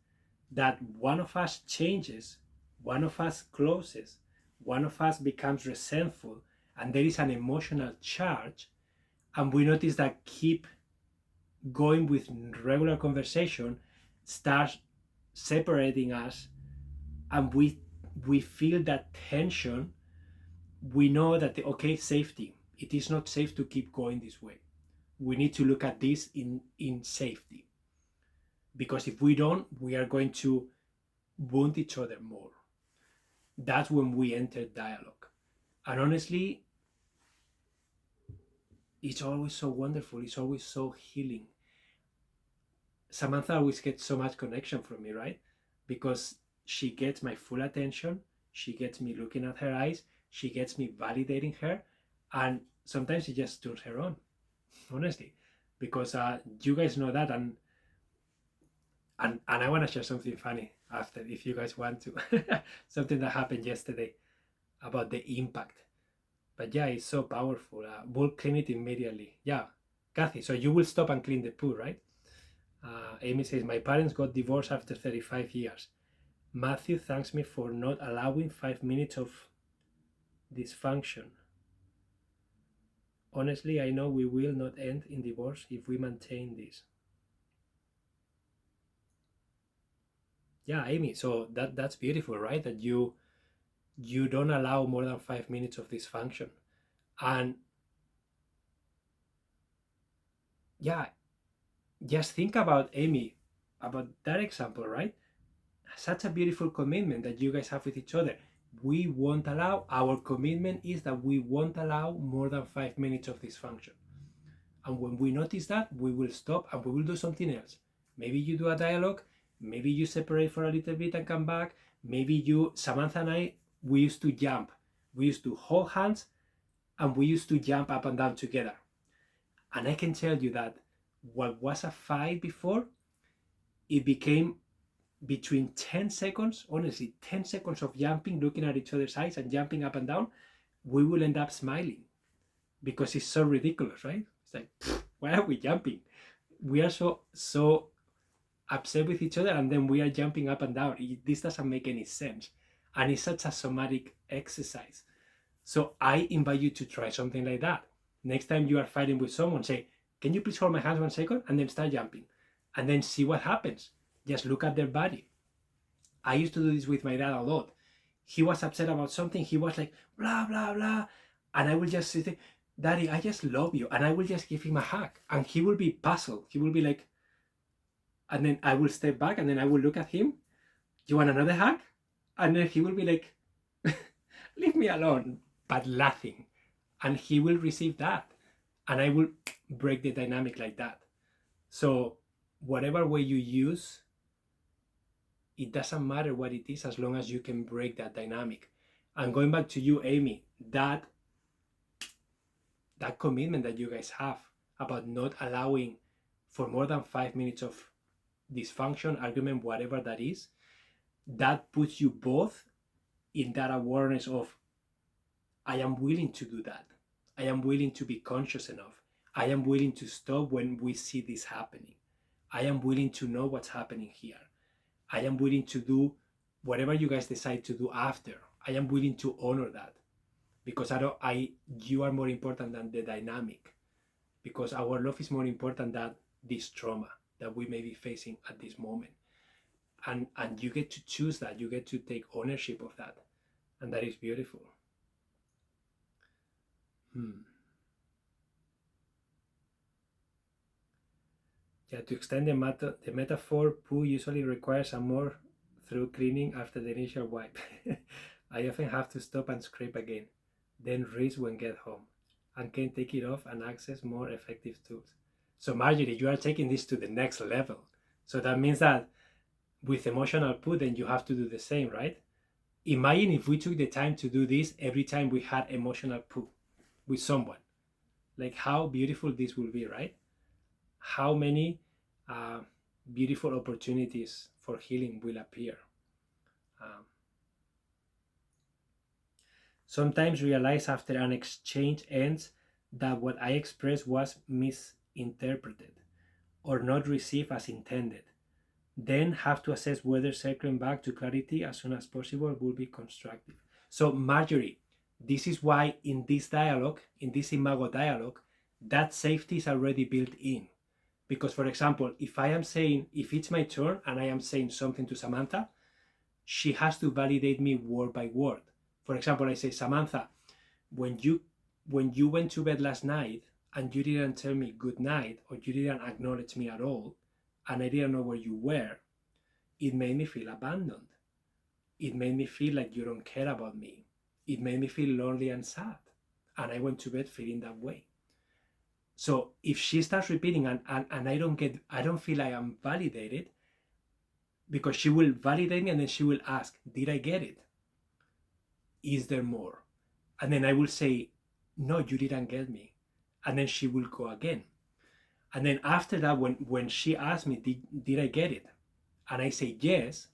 that one of us changes, one of us closes, one of us becomes resentful, and there is an emotional charge, and we notice that keep going with regular conversation starts separating us, and we feel that tension, we know that okay, safety, it is not safe to keep going this way. We need to look at this in safety, because if we don't, we are going to wound each other more. That's when we enter dialogue. And honestly, it's always so wonderful, it's always so healing. Samantha always gets so much connection from me, right? Because she gets my full attention, she gets me looking at her eyes, she gets me validating her, and sometimes it just turns her on, honestly, because you guys know that. And I want to share something funny after, if you guys want to. Something that happened yesterday about the impact. But yeah, it's so powerful. We'll clean it immediately. Yeah, Kathy, so you will stop and clean the poo, right? Amy says, my parents got divorced after 35 years. Matthew thanks me for not allowing 5 minutes of dysfunction. Honestly, I know we will not end in divorce if we maintain this. Yeah, Amy, so that's beautiful, right? That you don't allow more than 5 minutes of dysfunction. And yeah, just think about Amy, about that example, right? Such a beautiful commitment that you guys have with each other. We won't allow, our commitment is that we won't allow more than 5 minutes of dysfunction. And when we notice that, we will stop and we will do something else. Maybe you do a dialogue, maybe you separate for a little bit and come back. Maybe you, Samantha and I, we used to jump. We used to hold hands and we used to jump up and down together. And I can tell you that what was a fight before, it became between 10 seconds, honestly, 10 seconds of jumping, looking at each other's eyes and jumping up and down, we will end up smiling because it's so ridiculous, right? It's like, why are we jumping? We are so upset with each other and then we are jumping up and down. This doesn't make any sense. And it's such a somatic exercise. So I invite you to try something like that. Next time you are fighting with someone, say, can you please hold my hands 1 second? And then start jumping. And then see what happens. Just look at their body. I used to do this with my dad a lot. He was upset about something. He was like, blah, blah, blah. And I will just say, Daddy, I just love you. And I will just give him a hug. And he will be puzzled. He will be like, and then I will step back and then I will look at him. You want another hug? And then he will be like, leave me alone, but laughing. And he will receive that. And I will break the dynamic like that. So whatever way you use, it doesn't matter what it is as long as you can break that dynamic. And going back to you, Amy, that commitment that you guys have about not allowing for more than 5 minutes of dysfunction, argument, whatever that is, that puts you both in that awareness of, I am willing to do that. I am willing to be conscious enough. I am willing to stop when we see this happening. I am willing to know what's happening here. I am willing to do whatever you guys decide to do after. I am willing to honor that because you are more important than the dynamic, because our love is more important than this trauma that we may be facing at this moment. And you get to choose that. You get to take ownership of that. And that is beautiful. Yeah, to extend the metaphor, poo usually requires a more through cleaning after the initial wipe. I often have to stop and scrape again, then rinse when get home, and can take it off and access more effective tools. So Marjorie, you are taking this to the next level. So that means that with emotional poo, then you have to do the same, right? Imagine if we took the time to do this every time we had emotional poo with someone. Like how beautiful this will be, right? How many beautiful opportunities for healing will appear. Sometimes realize after an exchange ends that what I expressed was misinterpreted or not received as intended. Then have to assess whether circling back to clarity as soon as possible will be constructive. So, Marjorie, this is why in this dialogue, in this Imago dialogue, that safety is already built in. Because, for example, if it's my turn and I am saying something to Samantha, she has to validate me word by word. For example, I say, Samantha, when you went to bed last night and you didn't tell me good night or you didn't acknowledge me at all, and I didn't know where you were, it made me feel abandoned. It made me feel like you don't care about me. It made me feel lonely and sad. And I went to bed feeling that way. So if she starts repeating and I don't feel I am validated, because she will validate me and then she will ask, did I get it? Is there more? And then I will say, no, you didn't get me. And then she will go again. And then after that, when she asks me, did I get it? And I say yes,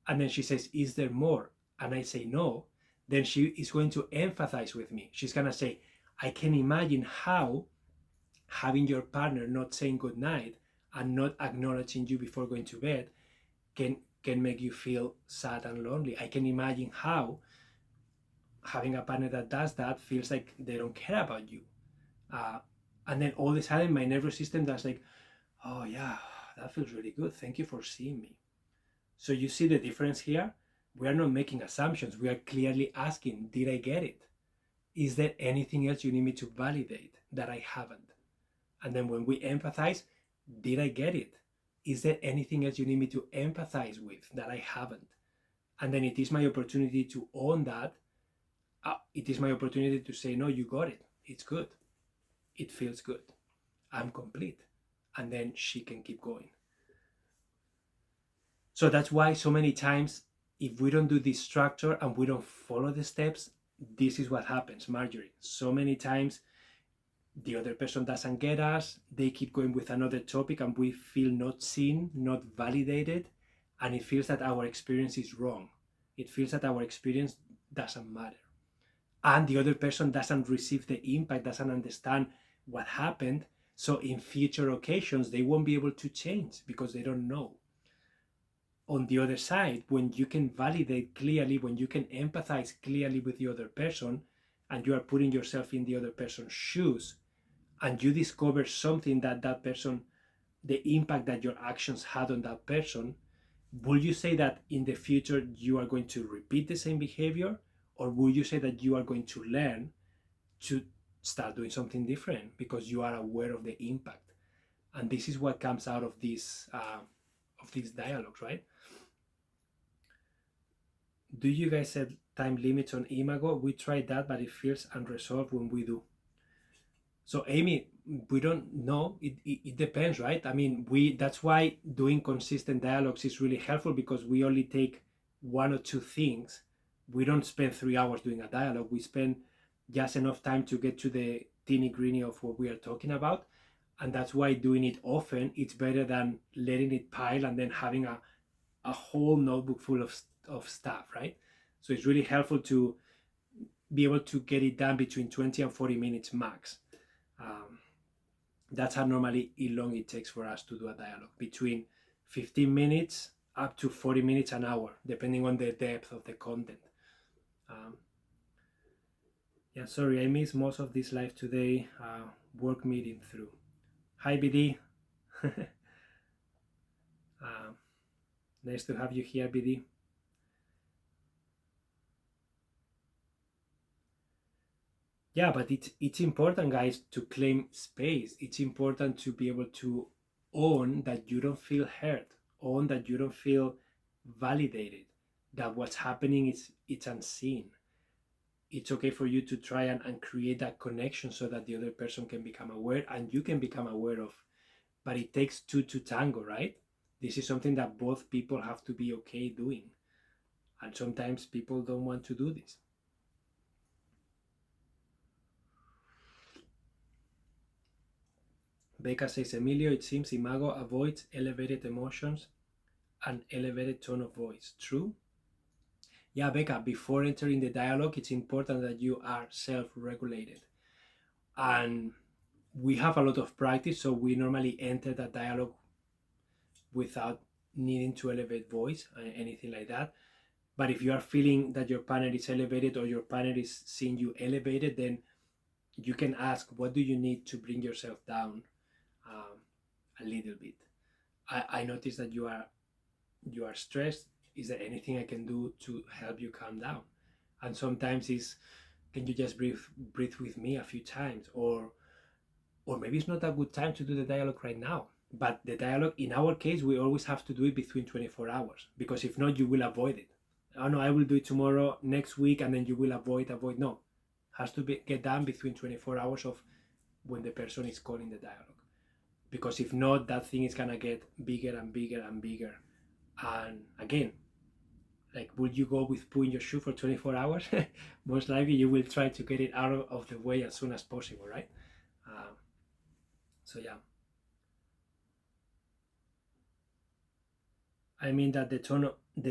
and then she says, is there more? And I say no, then she is going to empathize with me. She's going to say, I can imagine how having your partner not saying good night and not acknowledging you before going to bed can make you feel sad and lonely. I can imagine how having a partner that does that feels like they don't care about you. And then all of a sudden my nervous system does like, oh yeah, that feels really good. Thank you for seeing me. So you see the difference here? We are not making assumptions. We are clearly asking, did I get it? Is there anything else you need me to validate that I haven't? And then when we empathize, did I get it? Is there anything else you need me to empathize with that I haven't? And then it is my opportunity to own that. It is my opportunity to say, no, you got it. It's good. It feels good. I'm complete. And then she can keep going. So that's why so many times, if we don't do this structure and we don't follow the steps, this is what happens, Marjorie. So many times the other person doesn't get us, they keep going with another topic and we feel not seen, not validated, and it feels that our experience is wrong. It feels that our experience doesn't matter. And the other person doesn't receive the impact, doesn't understand what happened. So in future occasions, they won't be able to change because they don't know. On the other side, when you can validate clearly, when you can empathize clearly with the other person, and you are putting yourself in the other person's shoes, and you discover something that person, the impact that your actions had on that person, will you say that in the future you are going to repeat the same behavior, or will you say that you are going to learn to start doing something different because you are aware of the impact? And this is what comes out of these dialogues, right? Do you guys set time limits on Imago? We tried that, but it feels unresolved when we do. So Amy, we don't know. It depends, right? I mean, that's why doing consistent dialogues is really helpful, because we only take one or two things. We don't spend 3 hours doing a dialogue. We spend just enough time to get to the teeny greeny of what we are talking about. And that's why doing it often, it's better than letting it pile and then having a whole notebook full of stuff, right? So it's really helpful to be able to get it done between 20 and 40 minutes max. That's how normally long it takes for us to do a dialogue, between 15 minutes up to 40 minutes, an hour, depending on the depth of the content. Yeah, sorry, I missed most of this live today. Work meeting through. Hi, BD. Nice to have you here, BD. Yeah, but it's important, guys, to claim space. It's important to be able to own that you don't feel hurt, own that you don't feel validated, that what's happening it's unseen. It's okay for you to try and create that connection so that the other person can become aware and you can become aware of. But it takes two to tango, right? This is something that both people have to be okay doing. And sometimes people don't want to do this. Becca says, Emilio, it seems Imago avoids elevated emotions and elevated tone of voice. True? Yeah, Becca, before entering the dialogue, it's important that you are self-regulated. And we have a lot of practice, so we normally enter that dialogue without needing to elevate voice or anything like that. But if you are feeling that your partner is elevated or your partner is seeing you elevated, then you can ask, what do you need to bring yourself down um, a little bit? I notice that you are stressed. Is there anything I can do to help you calm down? And sometimes it's, can you just breathe with me a few times? Or maybe it's not a good time to do the dialogue right now. But the dialogue, in our case, we always have to do it between 24 hours, because if not, you will avoid it. Oh no, I will do it tomorrow, next week, and then you will avoid. No, has to get done between 24 hours of when the person is calling the dialogue. Because if not, that thing is gonna get bigger and bigger and bigger. And again, like, would you go with poo in your shoe for 24 hours? Most likely you will try to get it out of the way as soon as possible, right? So yeah, I mean that the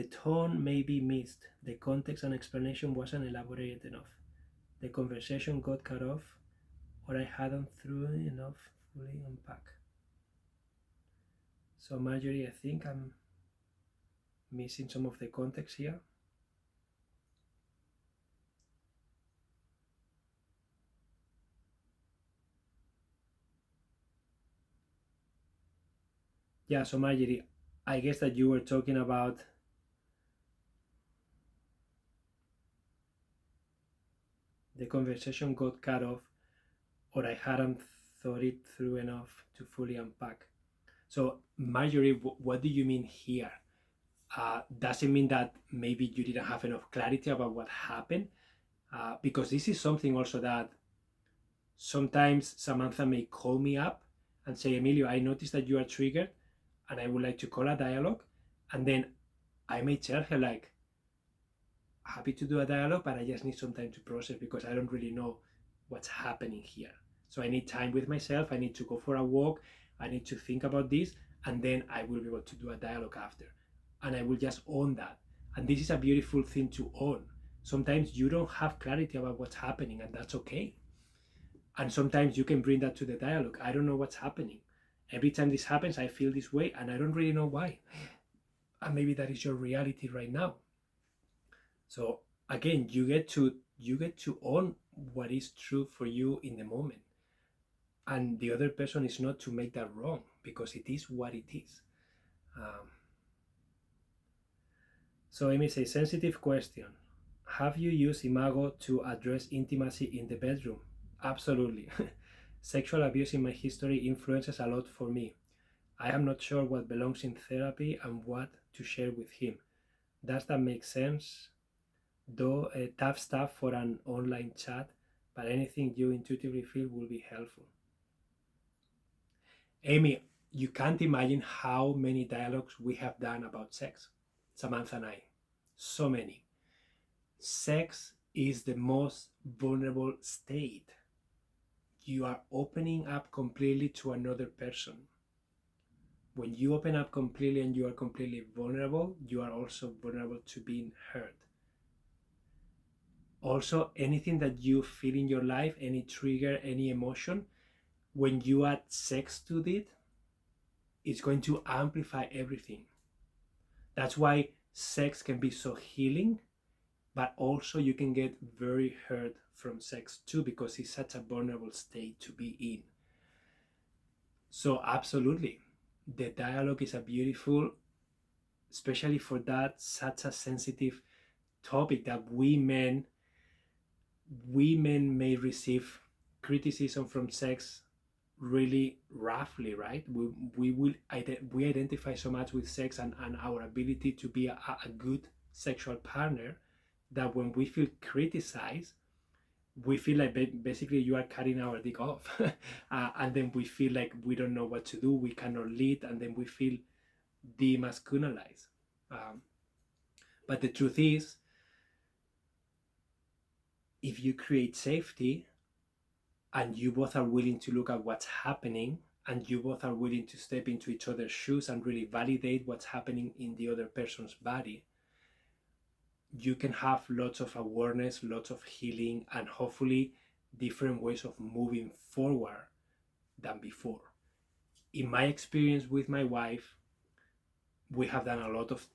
tone may be missed. The context and explanation wasn't elaborated enough. The conversation got cut off, or I hadn't through enough fully unpack. So Marjorie, I think I'm missing some of the context here. Yeah, so Marjorie, I guess that you were talking about the conversation got cut off, or I hadn't thought it through enough to fully unpack. So Marjorie, what do you mean here? Does it mean that maybe you didn't have enough clarity about what happened? Because this is something also that sometimes Samantha may call me up and say, Emilio, I noticed that you are triggered and I would like to call a dialogue. And then I may tell her, like, happy to do a dialogue, but I just need some time to process because I don't really know what's happening here. So I need time with myself. I need to go for a walk. I need to think about this. And then I will be able to do a dialogue after. And I will just own that. And this is a beautiful thing to own. Sometimes you don't have clarity about what's happening, and that's okay. And sometimes you can bring that to the dialogue. I don't know what's happening. Every time this happens, I feel this way, and I don't really know why. And maybe that is your reality right now. So again, you get to own what is true for you in the moment, and the other person is not to make that wrong because it is what it is. Um, so Amy says, sensitive question. Have you used Imago to address intimacy in the bedroom? Absolutely. Sexual abuse in my history influences a lot for me. I am not sure what belongs in therapy and what to share with him. Does that make sense? Though tough stuff for an online chat, but anything you intuitively feel will be helpful. Amy, you can't imagine how many dialogues we have done about sex, Samantha and I. So many. Sex is the most vulnerable state. You are opening up completely to another person. When you open up completely and you are completely vulnerable, you are also vulnerable to being hurt. Also, anything that you feel in your life, any trigger, any emotion, when you add sex to it, it's going to amplify everything. That's why sex can be so healing, but also you can get very hurt from sex too, because it's such a vulnerable state to be in. So absolutely, the dialogue is a beautiful, especially for that such a sensitive topic that women may receive criticism from sex really roughly, right? We identify so much with sex and our ability to be a good sexual partner, that when we feel criticized, we feel like basically you are cutting our dick off. And then we feel like we don't know what to do, we cannot lead, and then we feel demasculinized. But the truth is, if you create safety and you both are willing to look at what's happening, and you both are willing to step into each other's shoes and really validate what's happening in the other person's body, you can have lots of awareness, lots of healing, and hopefully different ways of moving forward than before. In my experience with my wife, we have done a lot of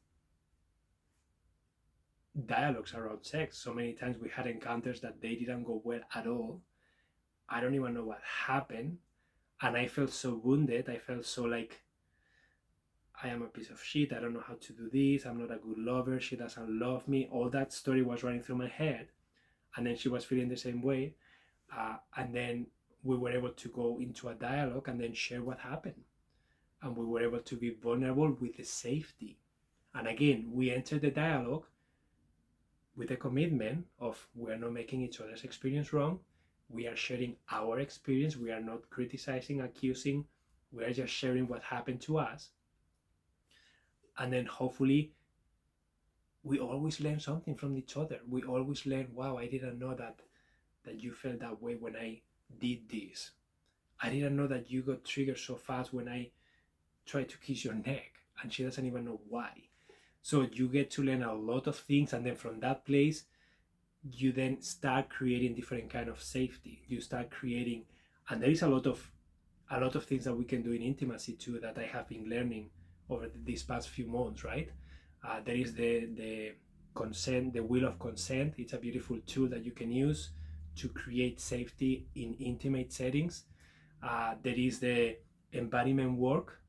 dialogues around sex. So many times we had encounters that they didn't go well at all. I don't even know what happened. And I felt so wounded. I felt so like, I am a piece of shit. I don't know how to do this. I'm not a good lover. She doesn't love me. All that story was running through my head. And then she was feeling the same way. And then we were able to go into a dialogue and then share what happened. And we were able to be vulnerable with the safety. And again, we entered the dialogue with a commitment of we are not making each other's experience wrong. We are sharing our experience. We are not criticizing, accusing. We are just sharing what happened to us. And then hopefully we always learn something from each other. We always learn, wow, I didn't know that you felt that way when I did this. I didn't know that you got triggered so fast when I tried to kiss your neck, and she doesn't even know why. So you get to learn a lot of things, and then from that place you then start creating different kind of safety. You start creating, and there is a lot of things that we can do in intimacy too that I have been learning over these past few months, right? There is the consent, the wheel of consent. It's a beautiful tool that you can use to create safety in intimate settings. There is the embodiment work.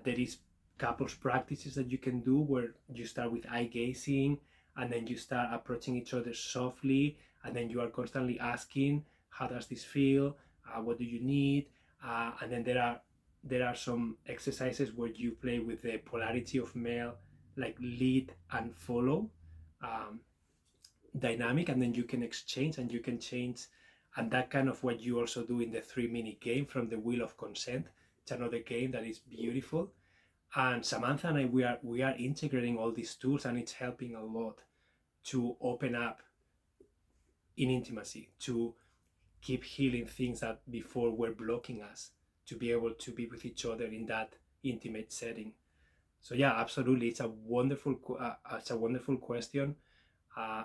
There is couples practices that you can do where you start with eye gazing and then you start approaching each other softly, and then you are constantly asking, how does this feel? What do you need? And then there are some exercises where you play with the polarity of male, like lead and follow dynamic, and then you can exchange and you can change. And that kind of what you also do in the 3-minute game from the Wheel of Consent. It's another game that is beautiful. And Samantha and I, we are integrating all these tools, and it's helping a lot to open up in intimacy, to keep healing things that before were blocking us, to be able to be with each other in that intimate setting. So yeah, absolutely, it's a wonderful question.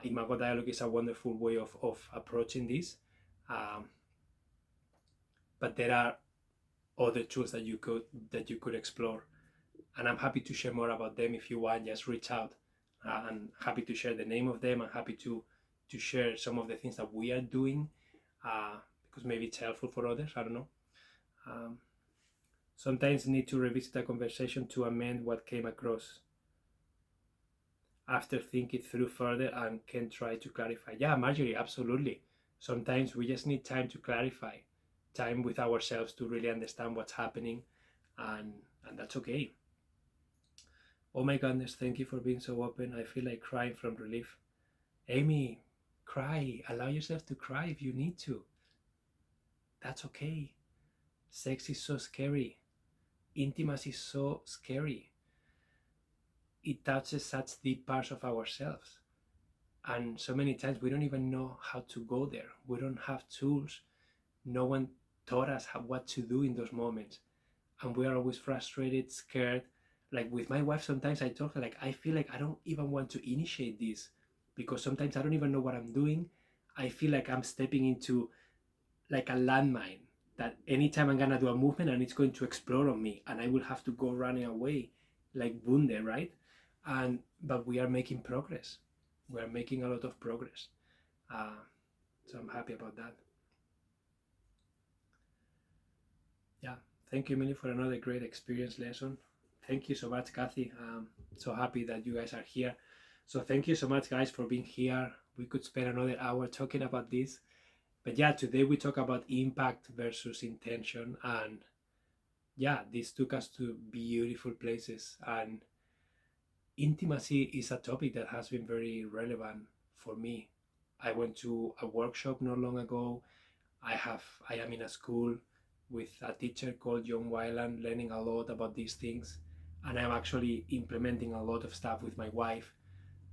Imago Dialogue is a wonderful way of approaching this, but there are other tools that you could explore, and I'm happy to share more about them. If you want, just reach out. I'm happy to share the name of them. I'm happy to share some of the things that we are doing, because maybe it's helpful for others. I don't know. Sometimes need to revisit a conversation to amend what came across after thinking through further and can try to clarify. Yeah, Marjorie, absolutely. Sometimes we just need time to clarify, time with ourselves to really understand what's happening, and that's okay. Oh my goodness, thank you for being so open. I feel like crying from relief. Amy, cry. Allow yourself to cry if you need to. That's okay. Sex is so scary. Intimacy is so scary. It touches such deep parts of ourselves. And so many times we don't even know how to go there. We don't have tools. No one taught us what to do in those moments. And we are always frustrated, scared. Like with my wife, sometimes I tell her, like, I feel like I don't even want to initiate this, because sometimes I don't even know what I'm doing. I feel like I'm stepping into like a landmine that anytime I'm gonna do a movement and it's going to explode on me, and I will have to go running away like Bunde, right? But we are making progress. We are making a lot of progress. So I'm happy about that. Yeah, thank you, Emily, for another great experience lesson. Thank you so much, Kathy. So happy that you guys are here. So thank you so much, guys, for being here. We could spend another hour talking about this. But yeah, today we talk about impact versus intention. And yeah, this took us to beautiful places. And intimacy is a topic that has been very relevant for me. I went to a workshop not long ago. I am in a school with a teacher called John Wyland, learning a lot about these things, and I'm actually implementing a lot of stuff with my wife.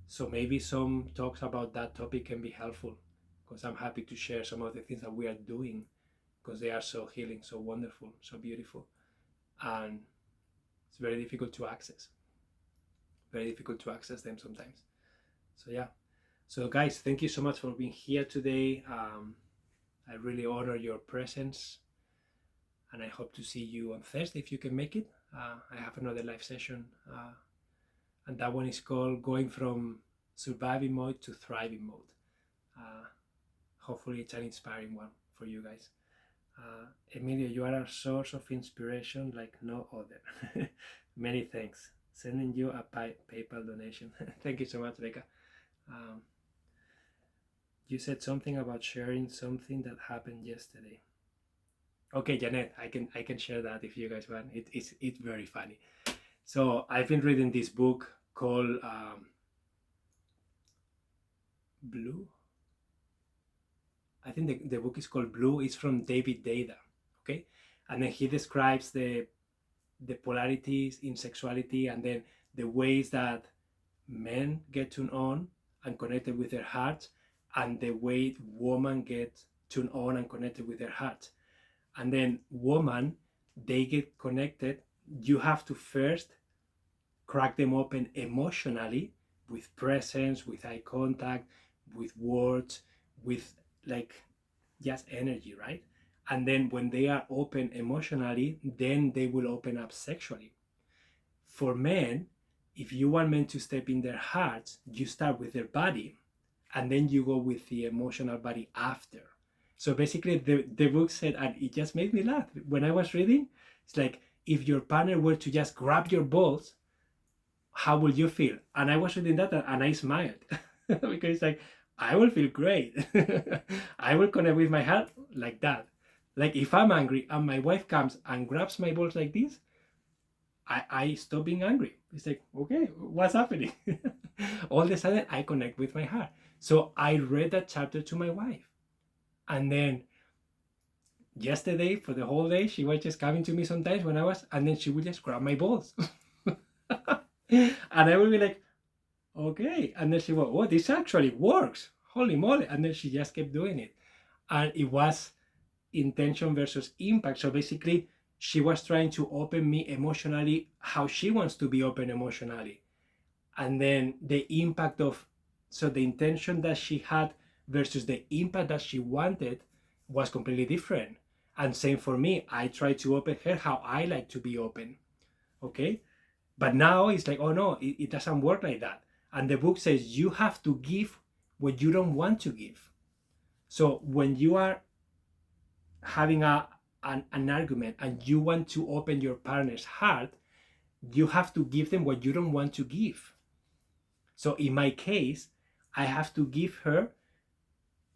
So maybe some talks about that topic can be helpful, because I'm happy to share some of the things that we are doing, because they are so healing, so wonderful, so beautiful, and it's very difficult to access. Very difficult to access them sometimes. So yeah. So guys, thank you so much for being here today. I really honor your presence, and I hope to see you on Thursday if you can make it. I have another live session, and that one is called Going from Surviving Mode to Thriving Mode. Hopefully, it's an inspiring one for you guys. Emilio, you are a source of inspiration like no other. Many thanks. Sending you a PayPal donation. Thank you so much, Becca. You said something about sharing something that happened yesterday. Okay, Janet, I can share that if you guys want. It's very funny. So I've been reading this book called Blue. I think the book is called Blue. It's from David Deida. Okay, and then he describes the polarities in sexuality, and then the ways that men get turned on and connected with their hearts, and the way women get turned on and connected with their hearts. And then woman, they get connected. You have to first crack them open emotionally with presence, with eye contact, with words, with like just energy, right? And then when they are open emotionally, then they will open up sexually. For men, if you want men to step in their hearts, you start with their body, and then you go with the emotional body after. So basically, the book said, and it just made me laugh. When I was reading, it's like, if your partner were to just grab your balls, how will you feel? And I was reading that and I smiled because it's like, I will feel great. I will connect with my heart like that. Like if I'm angry and my wife comes and grabs my balls like this, I stop being angry. It's like, okay, what's happening? All of a sudden, I connect with my heart. So I read that chapter to my wife. And then yesterday, for the whole day, she was just coming to me sometimes when I was, and then she would just grab my balls. And I would be like, okay. And then she went, oh, this actually works. Holy moly. And then she just kept doing it. And it was intention versus impact. So basically, she was trying to open me emotionally how she wants to be open emotionally. And then the impact of, so the intention that she had versus the impact that she wanted was completely different. And same for me. I try to open her how I like to be open. Okay. But now it's like, oh no, it doesn't work like that. And the book says you have to give what you don't want to give. So when you are having an argument and you want to open your partner's heart, you have to give them what you don't want to give. So in my case, I have to give her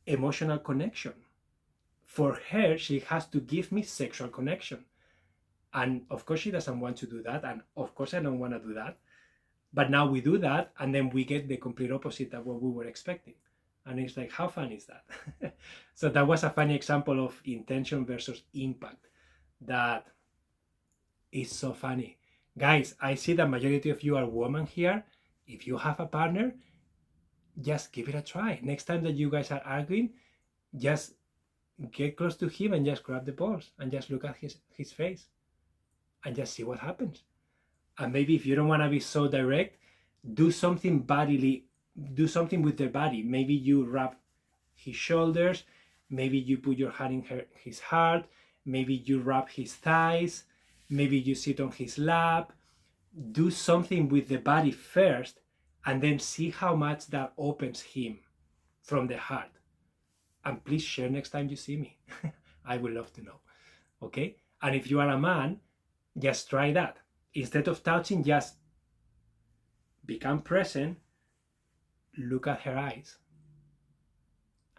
emotional connection. For her, she has to give me sexual connection. And of course, she doesn't want to do that. And of course, I don't want to do that. But now we do that, and then we get the complete opposite of what we were expecting. And it's like, how fun is that? So that was a funny example of intention versus impact. That is so funny. Guys, I see the majority of you are women here. If you have a partner, just give it a try. Next time that you guys are arguing, just get close to him and just grab the balls and just look at his face and just see what happens. And maybe if you don't want to be so direct, do something bodily, do something with their body. Maybe you rub his shoulders, maybe you put your hand in his heart, maybe you rub his thighs, maybe you sit on his lap. Do something with the body first, and then see how much that opens him from the heart. And please share next time you see me. I would love to know. Okay? And if you are a man, just try that. Instead of touching, just become present, look at her eyes,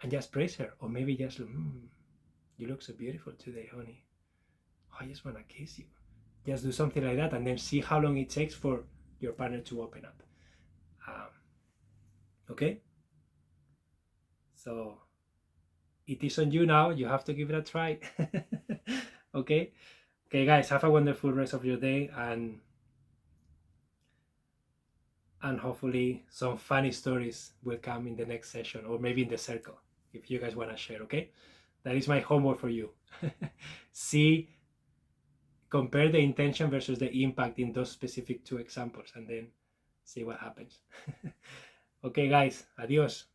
and just praise her. Or maybe just, you look so beautiful today, honey. I just want to kiss you. Just do something like that, and then see how long it takes for your partner to open up. Okay? So it is on you now. You have to give it a try. Okay? Okay, guys, have a wonderful rest of your day, and hopefully some funny stories will come in the next session, or maybe in the circle, if you guys want to share. Okay? That is my homework for you. Compare the intention versus the impact in those specific two examples, and then see what happens. Okay, guys, adios.